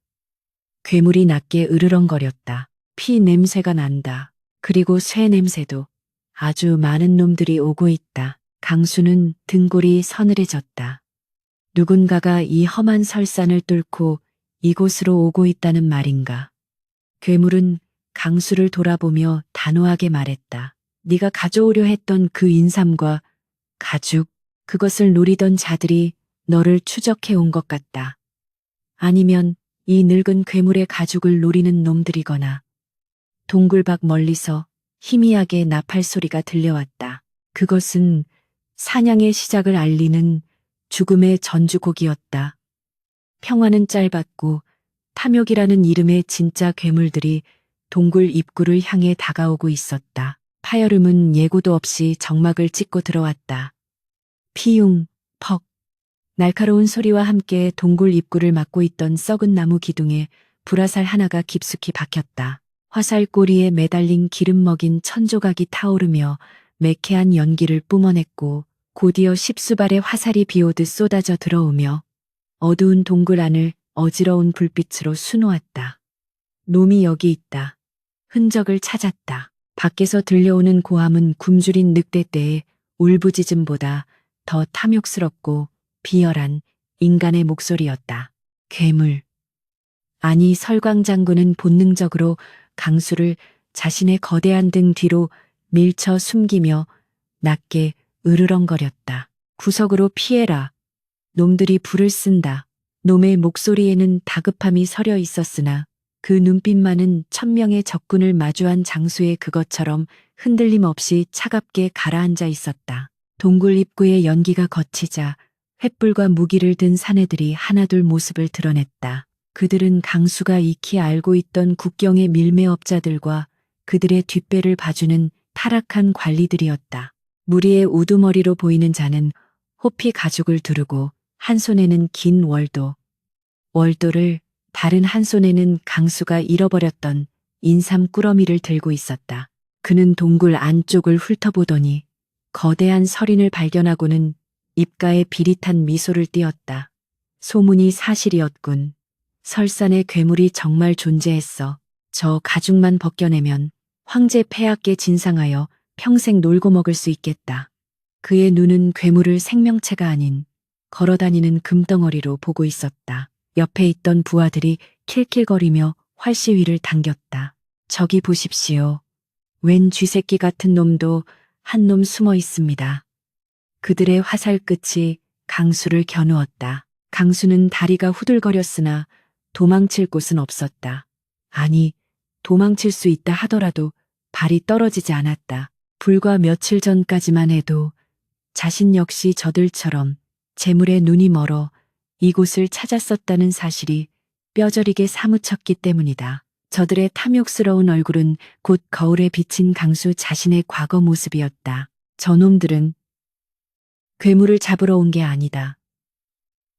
괴물이 낮게 으르렁거렸다. 피 냄새가 난다. 그리고 쇠 냄새도. 아주 많은 놈들이 오고 있다. 강수는 등골이 서늘해졌다. 누군가가 이 험한 설산을 뚫고 이곳으로 오고 있다는 말인가. 괴물은 강수를 돌아보며 단호하게 말했다. 네가 가져오려 했던 그 인삼과 가죽, 그것을 노리던 자들이 너를 추적해 온 것 같다. 아니면 이 늙은 괴물의 가죽을 노리는 놈들이거나 동굴 밖 멀리서 희미하게 나팔 소리가 들려왔다. 그것은 사냥의 시작을 알리는 죽음의 전주곡이었다. 평화는 짧았고 탐욕이라는 이름의 진짜 괴물들이 동굴 입구를 향해 다가오고 있었다. 파열음은 예고도 없이 정막을 찍고 들어왔다. 피웅, 퍽. 날카로운 소리와 함께 동굴 입구를 막고 있던 썩은 나무 기둥에 불화살 하나가 깊숙이 박혔다. 화살 꼬리에 매달린 기름 먹인 천조각이 타오르며 매캐한 연기를 뿜어냈고 곧이어 십수발의 화살이 비오듯 쏟아져 들어오며 어두운 동굴 안을 어지러운 불빛으로 수놓았다. 놈이 여기 있다. 흔적을 찾았다. 밖에서 들려오는 고함은 굶주린 늑대떼의 울부짖음보다 더 탐욕스럽고 비열한 인간의 목소리였다. 괴물. 아니, 설광 장군은 본능적으로 강수를 자신의 거대한 등 뒤로 밀쳐 숨기며 낮게 으르렁거렸다. 구석으로 피해라. 놈들이 불을 쓴다. 놈의 목소리에는 다급함이 서려 있었으나 그 눈빛만은 천명의 적군을 마주한 장수의 그것처럼 흔들림 없이 차갑게 가라앉아 있었다. 동굴 입구의 연기가 걷히자 횃불과 무기를 든 사내들이 하나둘 모습을 드러냈다. 그들은 강수가 익히 알고 있던 국경의 밀매업자들과 그들의 뒷배를 봐주는 타락한 관리들이었다. 무리의 우두머리로 보이는 자는 호피 가죽을 두르고 한 손에는 긴 월도, 월도를 다른 한 손에는 강수가 잃어버렸던 인삼 꾸러미를 들고 있었다. 그는 동굴 안쪽을 훑어보더니 거대한 서린을 발견하고는 입가에 비릿한 미소를 띄었다. 소문이 사실이었군. 설산에 괴물이 정말 존재했어. 저 가죽만 벗겨내면 황제 폐하께 진상하여 평생 놀고 먹을 수 있겠다. 그의 눈은 괴물을 생명체가 아닌 걸어다니는 금덩어리로 보고 있었다. 옆에 있던 부하들이 킬킬거리며 활시위를 당겼다. 저기 보십시오. 웬 쥐새끼 같은 놈도 한 놈 숨어 있습니다. 그들의 화살 끝이 강수를 겨누었다. 강수는 다리가 후들거렸으나 도망칠 곳은 없었다. 아니, 도망칠 수 있다 하더라도 발이 떨어지지 않았다. 불과 며칠 전까지만 해도 자신 역시 저들처럼 재물에 눈이 멀어 이곳을 찾았었다는 사실이 뼈저리게 사무쳤기 때문이다. 저들의 탐욕스러운 얼굴은 곧 거울에 비친 강수 자신의 과거 모습이었다. 저놈들은 괴물을 잡으러 온 게 아니다.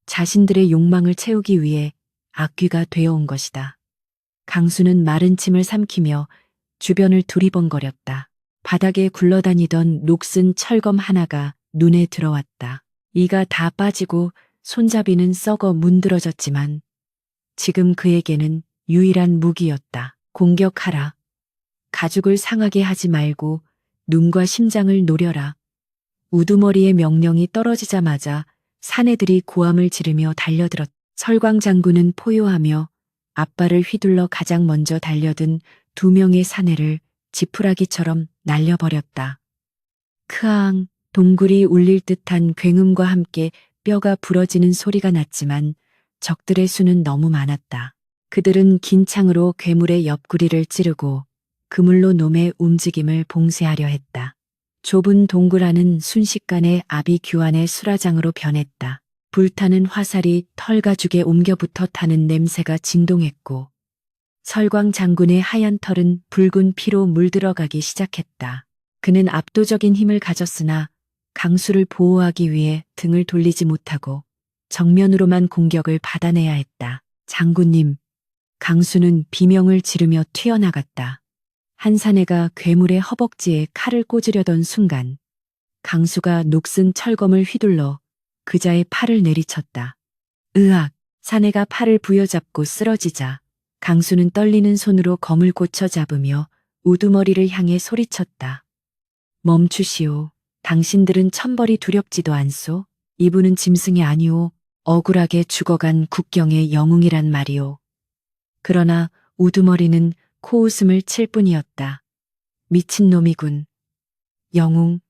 자신들의 욕망을 채우기 위해 악귀가 되어온 것이다. 강수는 마른 침을 삼키며 주변을 두리번거렸다. 바닥에 굴러다니던 녹슨 철검 하나가 눈에 들어왔다. 이가 다 빠지고 손잡이는 썩어 문드러졌지만 지금 그에게는 유일한 무기였다. 공격하라. 가죽을 상하게 하지 말고 눈과 심장을 노려라. 우두머리의 명령이 떨어지자마자 사내들이 고함을 지르며 달려들었다. 설광 장군은 포효하며 앞발을 휘둘러 가장 먼저 달려든 2명의 사내를 지푸라기처럼 날려버렸다. 크앙, 동굴이 울릴 듯한 굉음과 함께 뼈가 부러지는 소리가 났지만 적들의 수는 너무 많았다. 그들은 긴 창으로 괴물의 옆구리를 찌르고 그물로 놈의 움직임을 봉쇄하려 했다. 좁은 동굴 안은 순식간에 아비규환의 수라장으로 변했다. 불타는 화살이 털가죽에 옮겨붙어 타는 냄새가 진동했고 설광 장군의 하얀 털은 붉은 피로 물들어가기 시작했다. 그는 압도적인 힘을 가졌으나 강수를 보호하기 위해 등을 돌리지 못하고 정면으로만 공격을 받아내야 했다. 장군님, 강수는 비명을 지르며 튀어나갔다. 한 사내가 괴물의 허벅지에 칼을 꽂으려던 순간 강수가 녹슨 철검을 휘둘러 그자의 팔을 내리쳤다. 으악! 사내가 팔을 부여잡고 쓰러지자 강수는 떨리는 손으로 검을 고쳐 잡으며 우두머리를 향해 소리쳤다. 멈추시오. 당신들은 천벌이 두렵지도 않소. 이분은 짐승이 아니오. 억울하게 죽어간 국경의 영웅이란 말이오. 그러나 우두머리는 코웃음을 칠 뿐이었다. 미친놈이군. 영웅.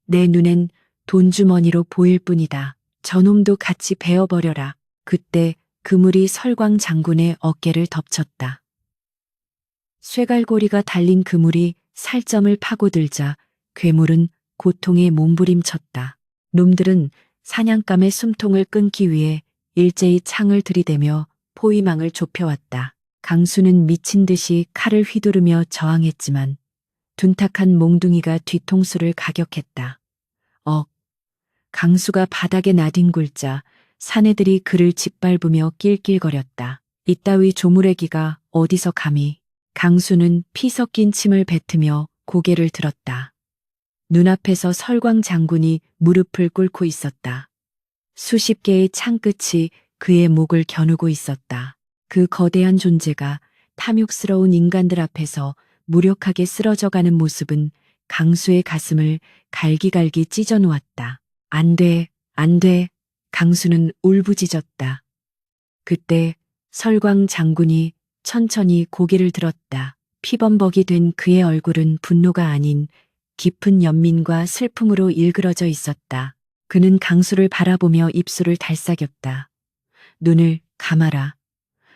내 눈엔 돈주머니로 보일 뿐이다. 저놈도 같이 베어버려라. 그때 그물이 설광 장군의 어깨를 덮쳤다. 쇠갈고리가 달린 그물이 살점을 파고들자 괴물은 고통에 몸부림쳤다. 놈들은 사냥감의 숨통을 끊기 위해 일제히 창을 들이대며 포위망을 좁혀왔다. 강수는 미친 듯이 칼을 휘두르며 저항했지만 둔탁한 몽둥이가 뒤통수를 가격했다. 강수가 바닥에 나뒹굴자 사내들이 그를 짓밟으며 낄낄거렸다. 이따위 조무래기가 어디서 감히. 강수는 피 섞인 침을 뱉으며 고개를 들었다. 눈앞에서 설광 장군이 무릎을 꿇고 있었다. 수십 개의 창끝이 그의 목을 겨누고 있었다. 그 거대한 존재가 탐욕스러운 인간들 앞에서 무력하게 쓰러져가는 모습은 강수의 가슴을 갈기갈기 찢어놓았다. 안 돼, 안 돼. 강수는 울부짖었다. 그때 설광 장군이 천천히 고개를 들었다. 피범벅이 된 그의 얼굴은 분노가 아닌 깊은 연민과 슬픔으로 일그러져 있었다. 그는 강수를 바라보며 입술을 달싹였다. 눈을 감아라.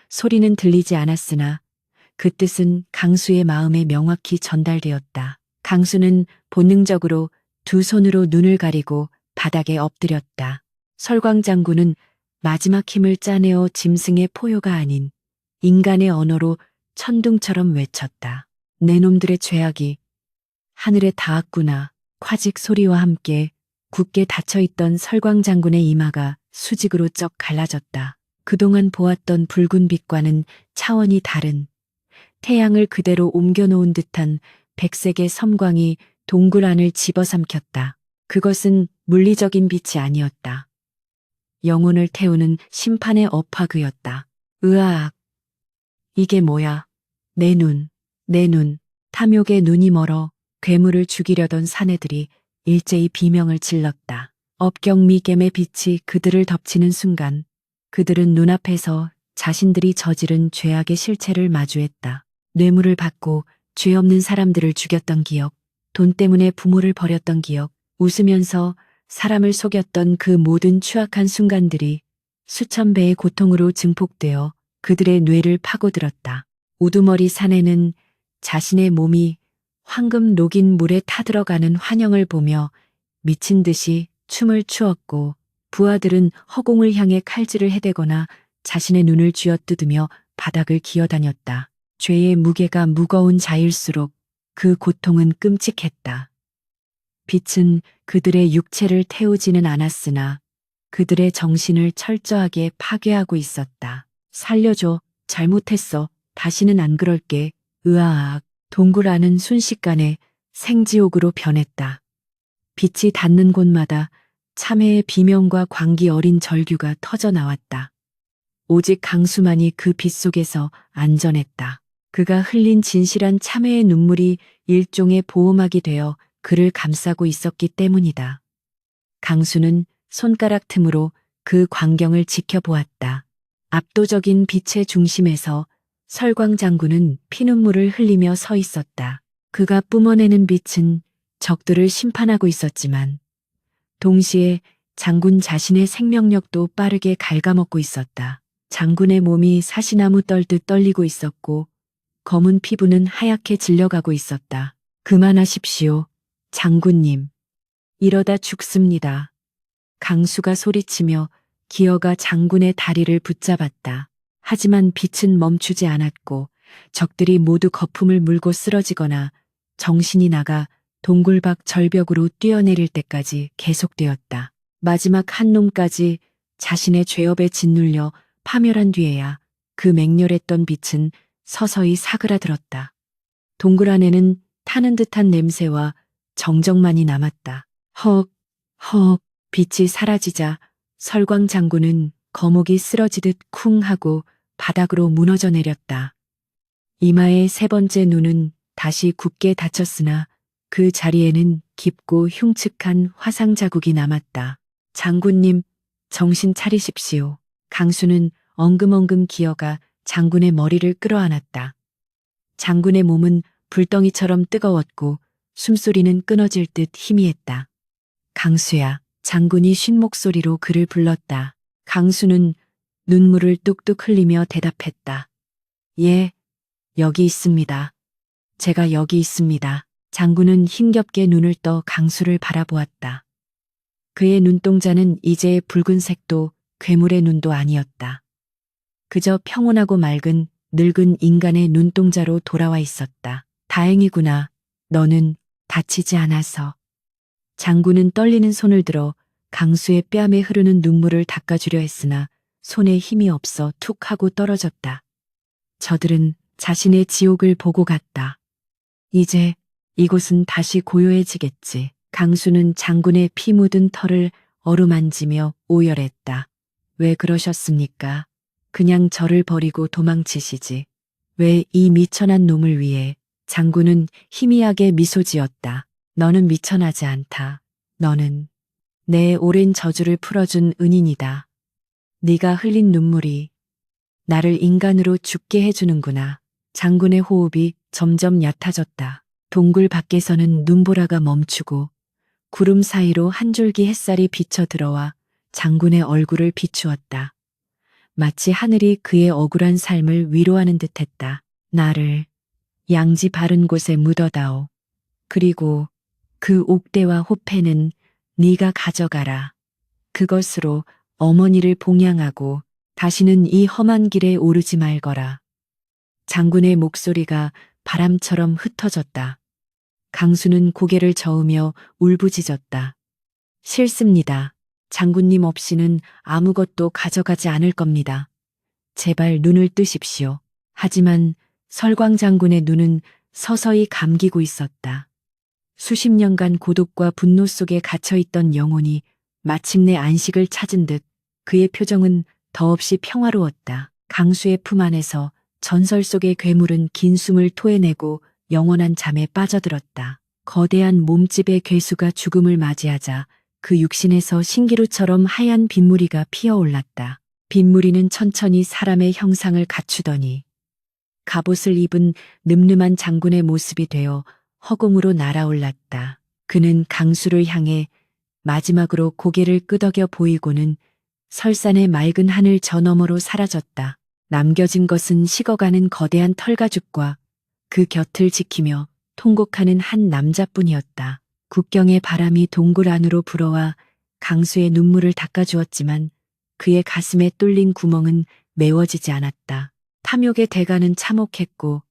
소리는 들리지 않았으나 그 뜻은 강수의 마음에 명확히 전달되었다. 강수는 본능적으로 두 손으로 눈을 가리고 바닥에 엎드렸다. 설광 장군은 마지막 힘을 짜내어 짐승의 포효가 아닌 인간의 언어로 천둥처럼 외쳤다. 내 놈들의 죄악이 하늘에 닿았구나. 콰직 소리와 함께 굳게 닫혀있던 설광 장군의 이마가 수직으로 쩍 갈라졌다. 그동안 보았던 붉은 빛과는 차원이 다른 태양을 그대로 옮겨놓은 듯한 백색의 섬광이 동굴 안을 집어삼켰다. 그것은 물리적인 빛이 아니었다. 영혼을 태우는 심판의 업화그였다. 으악! 이게 뭐야? 내 눈, 내 눈. 탐욕의 눈이 멀어 괴물을 죽이려던 사내들이 일제히 비명을 질렀다. 업경미겜의 빛이 그들을 덮치는 순간 그들은 눈앞에서 자신들이 저지른 죄악의 실체를 마주했다. 뇌물을 받고 죄 없는 사람들을 죽였던 기억, 돈 때문에 부모를 버렸던 기억, 웃으면서 사람을 속였던 그 모든 추악한 순간들이 수천 배의 고통으로 증폭되어 그들의 뇌를 파고들었다. 우두머리 사내는 자신의 몸이 황금 녹인 물에 타들어가는 환영을 보며 미친 듯이 춤을 추었고, 부하들은 허공을 향해 칼질을 해대거나 자신의 눈을 쥐어뜯으며 바닥을 기어다녔다. 죄의 무게가 무거운 자일수록 그 고통은 끔찍했다. 빛은 그들의 육체를 태우지는 않았으나 그들의 정신을 철저하게 파괴하고 있었다. 살려줘, 잘못했어, 다시는 안 그럴게, 으아악. 동굴 안은 순식간에 생지옥으로 변했다. 빛이 닿는 곳마다 참회의 비명과 광기 어린 절규가 터져 나왔다. 오직 강수만이 그 빛 속에서 안전했다. 그가 흘린 진실한 참회의 눈물이 일종의 보호막이 되어 그를 감싸고 있었기 때문이다. 강수는 손가락 틈으로 그 광경을 지켜보았다. 압도적인 빛의 중심에서 설광 장군은 피눈물을 흘리며 서 있었다. 그가 뿜어내는 빛은 적들을 심판하고 있었지만 동시에 장군 자신의 생명력도 빠르게 갉아먹고 있었다. 장군의 몸이 사시나무 떨듯 떨리고 있었고 검은 피부는 하얗게 질려가고 있었다. 그만하십시오, 장군님. 이러다 죽습니다. 강수가 소리치며 기어가 장군의 다리를 붙잡았다. 하지만 빛은 멈추지 않았고 적들이 모두 거품을 물고 쓰러지거나 정신이 나가 동굴 밖 절벽으로 뛰어내릴 때까지 계속되었다. 마지막 한 놈까지 자신의 죄업에 짓눌려 파멸한 뒤에야 그 맹렬했던 빛은 서서히 사그라들었다. 동굴 안에는 타는 듯한 냄새와 정적만이 남았다. 헉, 헉. 빛이 사라지자 설광 장군은 거목이 쓰러지듯 쿵 하고 바닥으로 무너져 내렸다. 이마의 세 번째 눈은 다시 굳게 닫혔으나 그 자리에는 깊고 흉측한 화상 자국이 남았다. 장군님, 정신 차리십시오. 강수는 엉금엉금 기어가 장군의 머리를 끌어안았다. 장군의 몸은 불덩이처럼 뜨거웠고 숨소리는 끊어질 듯 희미했다. 강수야. 장군이 쉰 목소리로 그를 불렀다. 강수는 눈물을 뚝뚝 흘리며 대답했다. 예, 여기 있습니다. 제가 여기 있습니다. 장군은 힘겹게 눈을 떠 강수를 바라보았다. 그의 눈동자는 이제 붉은색도 괴물의 눈도 아니었다. 그저 평온하고 맑은 늙은 인간의 눈동자로 돌아와 있었다. 다행이구나. 너는 다치지 않아서. 장군은 떨리는 손을 들어 강수의 뺨에 흐르는 눈물을 닦아주려 했으나 손에 힘이 없어 툭 하고 떨어졌다. 저들은 자신의 지옥을 보고 갔다. 이제 이곳은 다시 고요해지겠지. 강수는 장군의 피 묻은 털을 어루만지며 오열했다. 왜 그러셨습니까? 그냥 저를 버리고 도망치시지. 왜 이 미천한 놈을 위해? 장군은 희미하게 미소 지었다. 너는 미천하지 않다. 너는 내 오랜 저주를 풀어준 은인이다. 네가 흘린 눈물이 나를 인간으로 죽게 해주는구나. 장군의 호흡이 점점 얕아졌다. 동굴 밖에서는 눈보라가 멈추고 구름 사이로 한 줄기 햇살이 비쳐 들어와 장군의 얼굴을 비추었다. 마치 하늘이 그의 억울한 삶을 위로하는 듯했다. 나를 양지 바른 곳에 묻어다오. 그리고 그 옥대와 호패는 네가 가져가라. 그것으로 어머니를 봉양하고 다시는 이 험한 길에 오르지 말거라. 장군의 목소리가 바람처럼 흩어졌다. 강수는 고개를 저으며 울부짖었다. 싫습니다. 장군님 없이는 아무것도 가져가지 않을 겁니다. 제발 눈을 뜨십시오. 하지만 설광 장군의 눈은 서서히 감기고 있었다. 수십 년간 고독과 분노 속에 갇혀있던 영혼이 마침내 안식을 찾은 듯 그의 표정은 더없이 평화로웠다. 강수의 품 안에서 전설 속의 괴물은 긴 숨을 토해내고 영원한 잠에 빠져들었다. 거대한 몸집의 괴수가 죽음을 맞이하자 그 육신에서 신기루처럼 하얀 빗무리가 피어올랐다. 빗무리는 천천히 사람의 형상을 갖추더니 갑옷을 입은 늠름한 장군의 모습이 되어 허공으로 날아올랐다. 그는 강수를 향해 마지막으로 고개를 끄덕여 보이고는 설산의 맑은 하늘 저 너머로 사라졌다. 남겨진 것은 식어가는 거대한 털가죽과 그 곁을 지키며 통곡하는 한 남자뿐이었다. 국경의 바람이 동굴 안으로 불어와 강수의 눈물을 닦아주었지만 그의 가슴에 뚫린 구멍은 메워지지 않았다. 탐욕의 대가는 참혹했고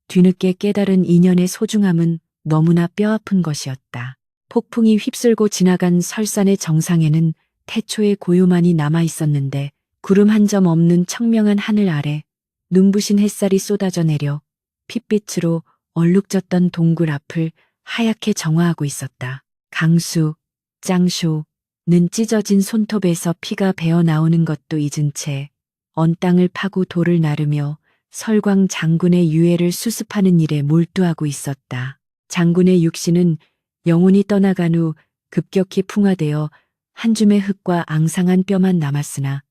뒤늦게 깨달은 인연의 소중함은 너무나 뼈아픈 것이었다. 폭풍이 휩쓸고 지나간 설산의 정상에는 태초의 고요만이 남아 있었는데 구름 한 점 없는 청명한 하늘 아래 눈부신 햇살이 쏟아져 내려 핏빛으로 얼룩졌던 동굴 앞을 하얗게 정화하고 있었다. 강수, 짱쇼는 찢어진 손톱에서 피가 배어 나오는 것도 잊은 채 언 땅을 파고 돌을 나르며 설광 장군의 유해를 수습하는 일에 몰두하고 있었다. 장군의 육신은 영혼이 떠나간 후 급격히 풍화되어 한 줌의 흙과 앙상한 뼈만 남았으나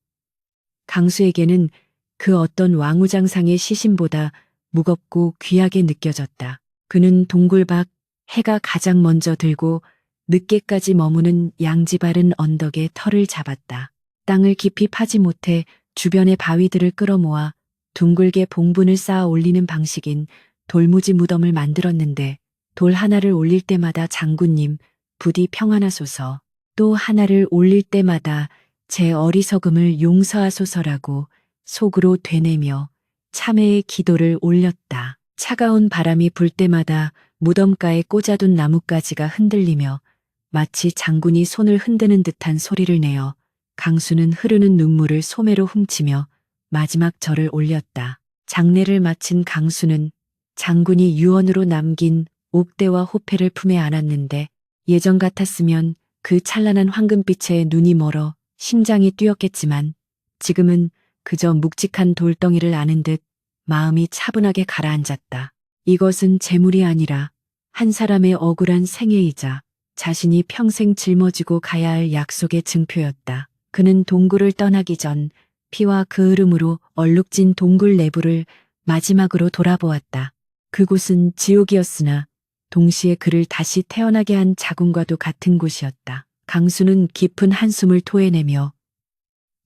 강수에게는 그 어떤 왕우장상의 시신보다 무겁고 귀하게 느껴졌다. 그는 동굴 밖 해가 가장 먼저 들고 늦게까지 머무는 양지 바른 언덕에 털을 잡았다. 땅을 깊이 파지 못해 주변의 바위들을 끌어모아 둥글게 봉분을 쌓아 올리는 방식인 돌무지 무덤을 만들었는데 돌 하나를 올릴 때마다 장군님, 부디 평안하소서, 또 하나를 올릴 때마다 제 어리석음을 용서하소서라고 속으로 되뇌며 참회의 기도를 올렸다. 차가운 바람이 불 때마다 무덤가에 꽂아둔 나뭇가지가 흔들리며 마치 장군이 손을 흔드는 듯한 소리를 내어 강수는 흐르는 눈물을 소매로 훔치며 마지막 절을 올렸다. 장례를 마친 강수는 장군이 유언으로 남긴 옥대와 호패를 품에 안았는데 예전 같았으면 그 찬란한 황금빛에 눈이 멀어 심장이 뛰었겠지만 지금은 그저 묵직한 돌덩이를 아는 듯 마음이 차분하게 가라앉았다. 이것은 재물이 아니라 한 사람의 억울한 생애이자 자신이 평생 짊어지고 가야 할 약속의 증표였다. 그는 동굴을 떠나기 전 피와 그 흐름으로 얼룩진 동굴 내부를 마지막으로 돌아보았다. 그곳은 지옥이었으나 동시에 그를 다시 태어나게 한 자궁과도 같은 곳이었다. 강수는 깊은 한숨을 토해내며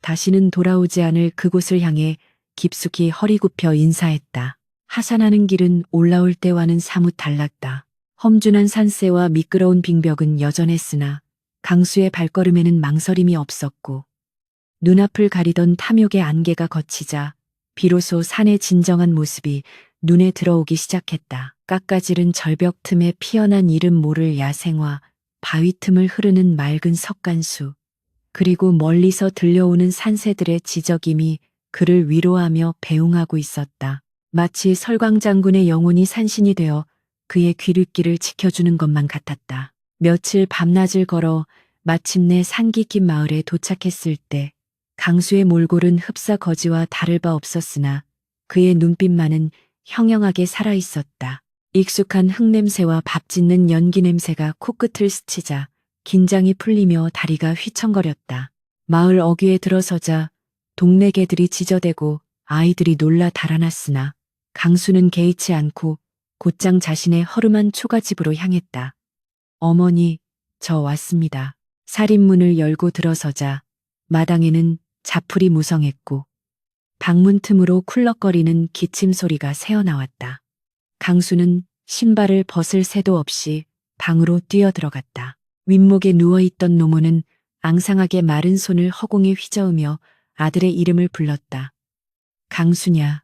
다시는 돌아오지 않을 그곳을 향해 깊숙이 허리 굽혀 인사했다. 하산하는 길은 올라올 때와는 사뭇 달랐다. 험준한 산세와 미끄러운 빙벽은 여전했으나 강수의 발걸음에는 망설임이 없었고 눈앞을 가리던 탐욕의 안개가 걷히자 비로소 산의 진정한 모습이 눈에 들어오기 시작했다. 깎아지른 절벽 틈에 피어난 이름 모를 야생화, 바위 틈을 흐르는 맑은 석간수, 그리고 멀리서 들려오는 산새들의 지저김이 그를 위로하며 배웅하고 있었다. 마치 설광장군의 영혼이 산신이 되어 그의 귀릿길을 지켜주는 것만 같았다. 며칠 밤낮을 걸어 마침내 산기 낀 마을에 도착했을 때 강수의 몰골은 흡사 거지와 다를 바 없었으나 그의 눈빛만은 형형하게 살아있었다. 익숙한 흙냄새와 밥 짓는 연기 냄새가 코끝을 스치자 긴장이 풀리며 다리가 휘청거렸다. 마을 어귀에 들어서자 동네 개들이 지저대고 아이들이 놀라 달아났으나 강수는 개의치 않고 곧장 자신의 허름한 초가집으로 향했다. 어머니, 저 왔습니다. 살인문을 열고 들어서자 마당에는 자풀이 무성했고 방문 틈으로 쿨럭거리는 기침 소리가 새어나왔다. 강수는 신발을 벗을 새도 없이 방으로 뛰어들어갔다. 윗목에 누워있던 노모는 앙상하게 마른 손을 허공에 휘저으며 아들의 이름을 불렀다. 강수냐,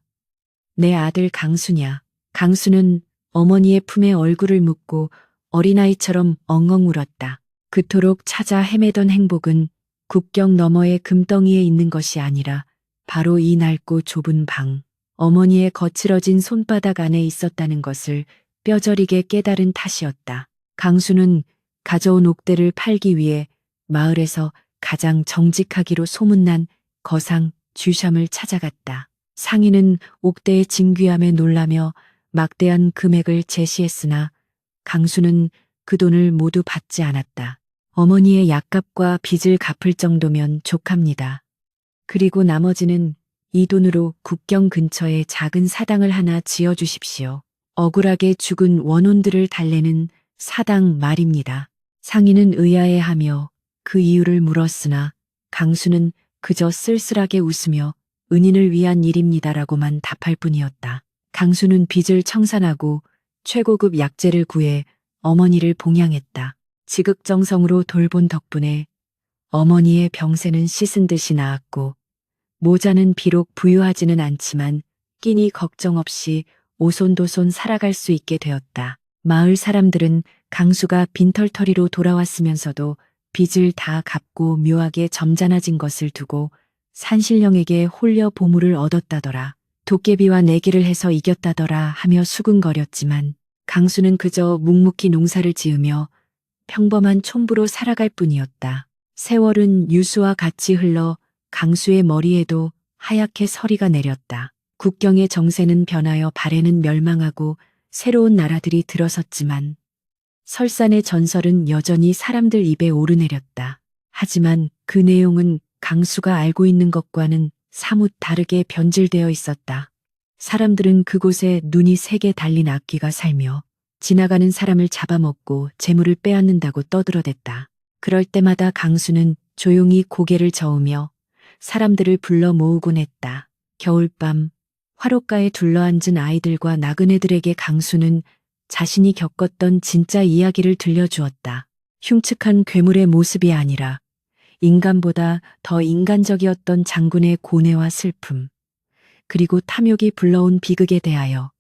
내 아들 강수냐. 강수는 어머니의 품에 얼굴을 묻고 어린아이처럼 엉엉 울었다. 그토록 찾아 헤매던 행복은 국경 너머의 금덩이에 있는 것이 아니라 바로 이 낡고 좁은 방, 어머니의 거칠어진 손바닥 안에 있었다는 것을 뼈저리게 깨달은 탓이었다. 강수는 가져온 옥대를 팔기 위해 마을에서 가장 정직하기로 소문난 거상 쥐샴을 찾아갔다. 상인은 옥대의 진귀함에 놀라며 막대한 금액을 제시했으나 강수는 그 돈을 모두 받지 않았다. 어머니의 약값과 빚을 갚을 정도면 족합니다. 그리고 나머지는 이 돈으로 국경 근처에 작은 사당을 하나 지어주십시오. 억울하게 죽은 원혼들을 달래는 사당 말입니다. 상인은 의아해하며 그 이유를 물었으나 강수는 그저 쓸쓸하게 웃으며 은인을 위한 일입니다라고만 답할 뿐이었다. 강수는 빚을 청산하고 최고급 약재를 구해 어머니를 봉양했다. 지극정성으로 돌본 덕분에 어머니의 병세는 씻은 듯이 나았고 모자는 비록 부유하지는 않지만 끼니 걱정 없이 오손도손 살아갈 수 있게 되었다. 마을 사람들은 강수가 빈털터리로 돌아왔으면서도 빚을 다 갚고 묘하게 점잖아진 것을 두고 산신령에게 홀려 보물을 얻었다더라. 도깨비와 내기를 해서 이겼다더라 하며 수근거렸지만 강수는 그저 묵묵히 농사를 지으며 평범한 촌부로 살아갈 뿐이었다. 세월은 유수와 같이 흘러 강수의 머리에도 하얗게 서리가 내렸다. 국경의 정세는 변하여 발해는 멸망하고 새로운 나라들이 들어섰지만 설산의 전설은 여전히 사람들 입에 오르내렸다. 하지만 그 내용은 강수가 알고 있는 것과는 사뭇 다르게 변질되어 있었다. 사람들은 그곳에 눈이 세게 달린 악귀가 살며 지나가는 사람을 잡아먹고 재물을 빼앗는다고 떠들어댔다. 그럴 때마다 강수는 조용히 고개를 저으며 사람들을 불러 모으곤 했다. 겨울밤 화롯가에 둘러앉은 아이들과 나그네들에게 강수는 자신이 겪었던 진짜 이야기를 들려주었다. 흉측한 괴물의 모습이 아니라 인간보다 더 인간적이었던 장군의 고뇌와 슬픔, 그리고 탐욕이 불러온 비극에 대하여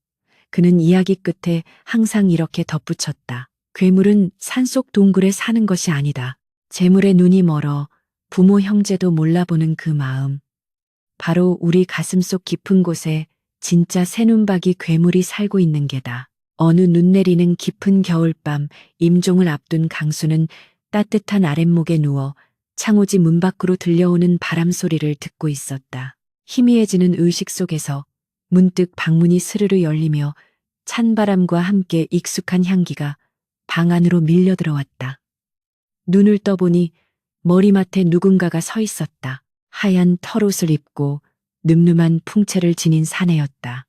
그는 이야기 끝에 항상 이렇게 덧붙였다. 괴물은 산속 동굴에 사는 것이 아니다. 재물에 눈이 멀어 부모 형제도 몰라보는 그 마음. 바로 우리 가슴속 깊은 곳에 진짜 새눈박이 괴물이 살고 있는 게다. 어느 눈 내리는 깊은 겨울밤 임종을 앞둔 강수는 따뜻한 아랫목에 누워 창호지 문 밖으로 들려오는 바람 소리를 듣고 있었다. 희미해지는 의식 속에서 문득 방문이 스르르 열리며 찬바람과 함께 익숙한 향기가 방 안으로 밀려 들어왔다. 눈을 떠보니 머리맡에 누군가가 서 있었다. 하얀 털옷을 입고 늠름한 풍채를 지닌 사내였다.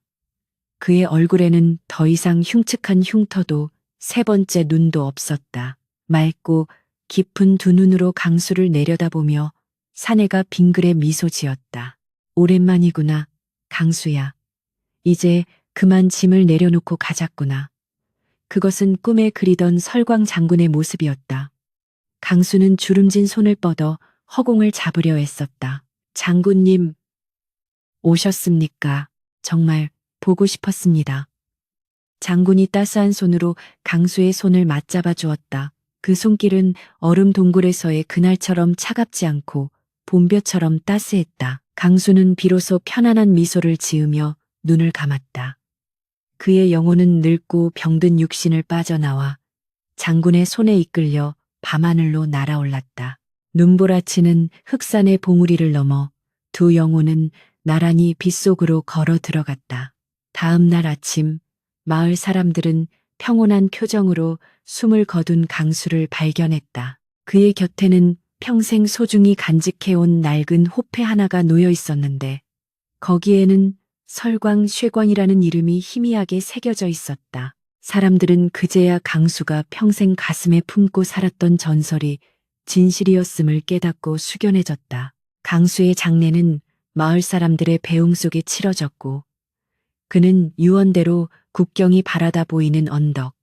그의 얼굴에는 더 이상 흉측한 흉터도 세 번째 눈도 없었다. 맑고 깊은 두 눈으로 강수를 내려다보며 사내가 빙그레 미소 지었다. 오랜만이구나, 강수야. 이제 그만 짐을 내려놓고 가자꾸나. 그것은 꿈에 그리던 설광 장군의 모습이었다. 강수는 주름진 손을 뻗어 허공을 잡으려 애썼다. 장군님, 오셨습니까? 정말 보고 싶었습니다. 장군이 따스한 손으로 강수의 손을 맞잡아 주었다. 그 손길은 얼음 동굴에서의 그날처럼 차갑지 않고 봄볕처럼 따스했다. 강수는 비로소 편안한 미소를 지으며 눈을 감았다. 그의 영혼은 늙고 병든 육신을 빠져나와 장군의 손에 이끌려 밤하늘로 날아올랐다. 눈보라치는 흑산의 봉우리를 넘어 두 영혼은 나란히 빗속으로 걸어 들어갔다. 다음 날 아침 마을 사람들은 평온한 표정으로 숨을 거둔 강수를 발견했다. 그의 곁에는 평생 소중히 간직해온 낡은 호패 하나가 놓여 있었는데 거기에는 설광 쇠광이라는 이름이 희미하게 새겨져 있었다. 사람들은 그제야 강수가 평생 가슴에 품고 살았던 전설이 진실이었음을 깨닫고 숙연해졌다. 강수의 장례는 마을 사람들의 배웅 속에 치러졌고 그는 유언대로 국경이 바라다 보이는 언덕,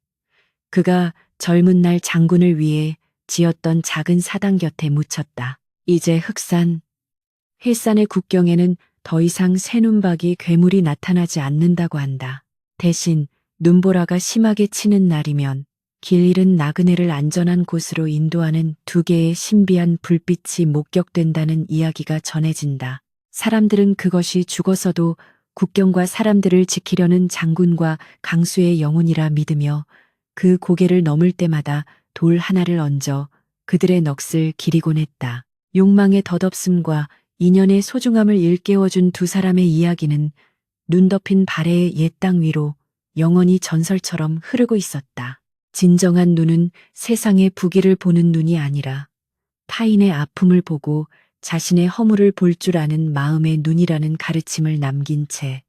그가 젊은 날 장군을 위해 지었던 작은 사당 곁에 묻혔다. 이제 흑산, 힐산의 국경에는 더 이상 새눈박이 괴물이 나타나지 않는다고 한다. 대신 눈보라가 심하게 치는 날이면 길 잃은 나그네를 안전한 곳으로 인도하는 두 개의 신비한 불빛이 목격된다는 이야기가 전해진다. 사람들은 그것이 죽어서도 국경과 사람들을 지키려는 장군과 강수의 영혼이라 믿으며 그 고개를 넘을 때마다 돌 하나를 얹어 그들의 넋을 기리곤 했다. 욕망의 덧없음과 인연의 소중함을 일깨워준 두 사람의 이야기는 눈 덮인 발해의 옛 땅 위로 영원히 전설처럼 흐르고 있었다. 진정한 눈은 세상의 부귀를 보는 눈이 아니라 타인의 아픔을 보고 자신의 허물을 볼 줄 아는 마음의 눈이라는 가르침을 남긴 채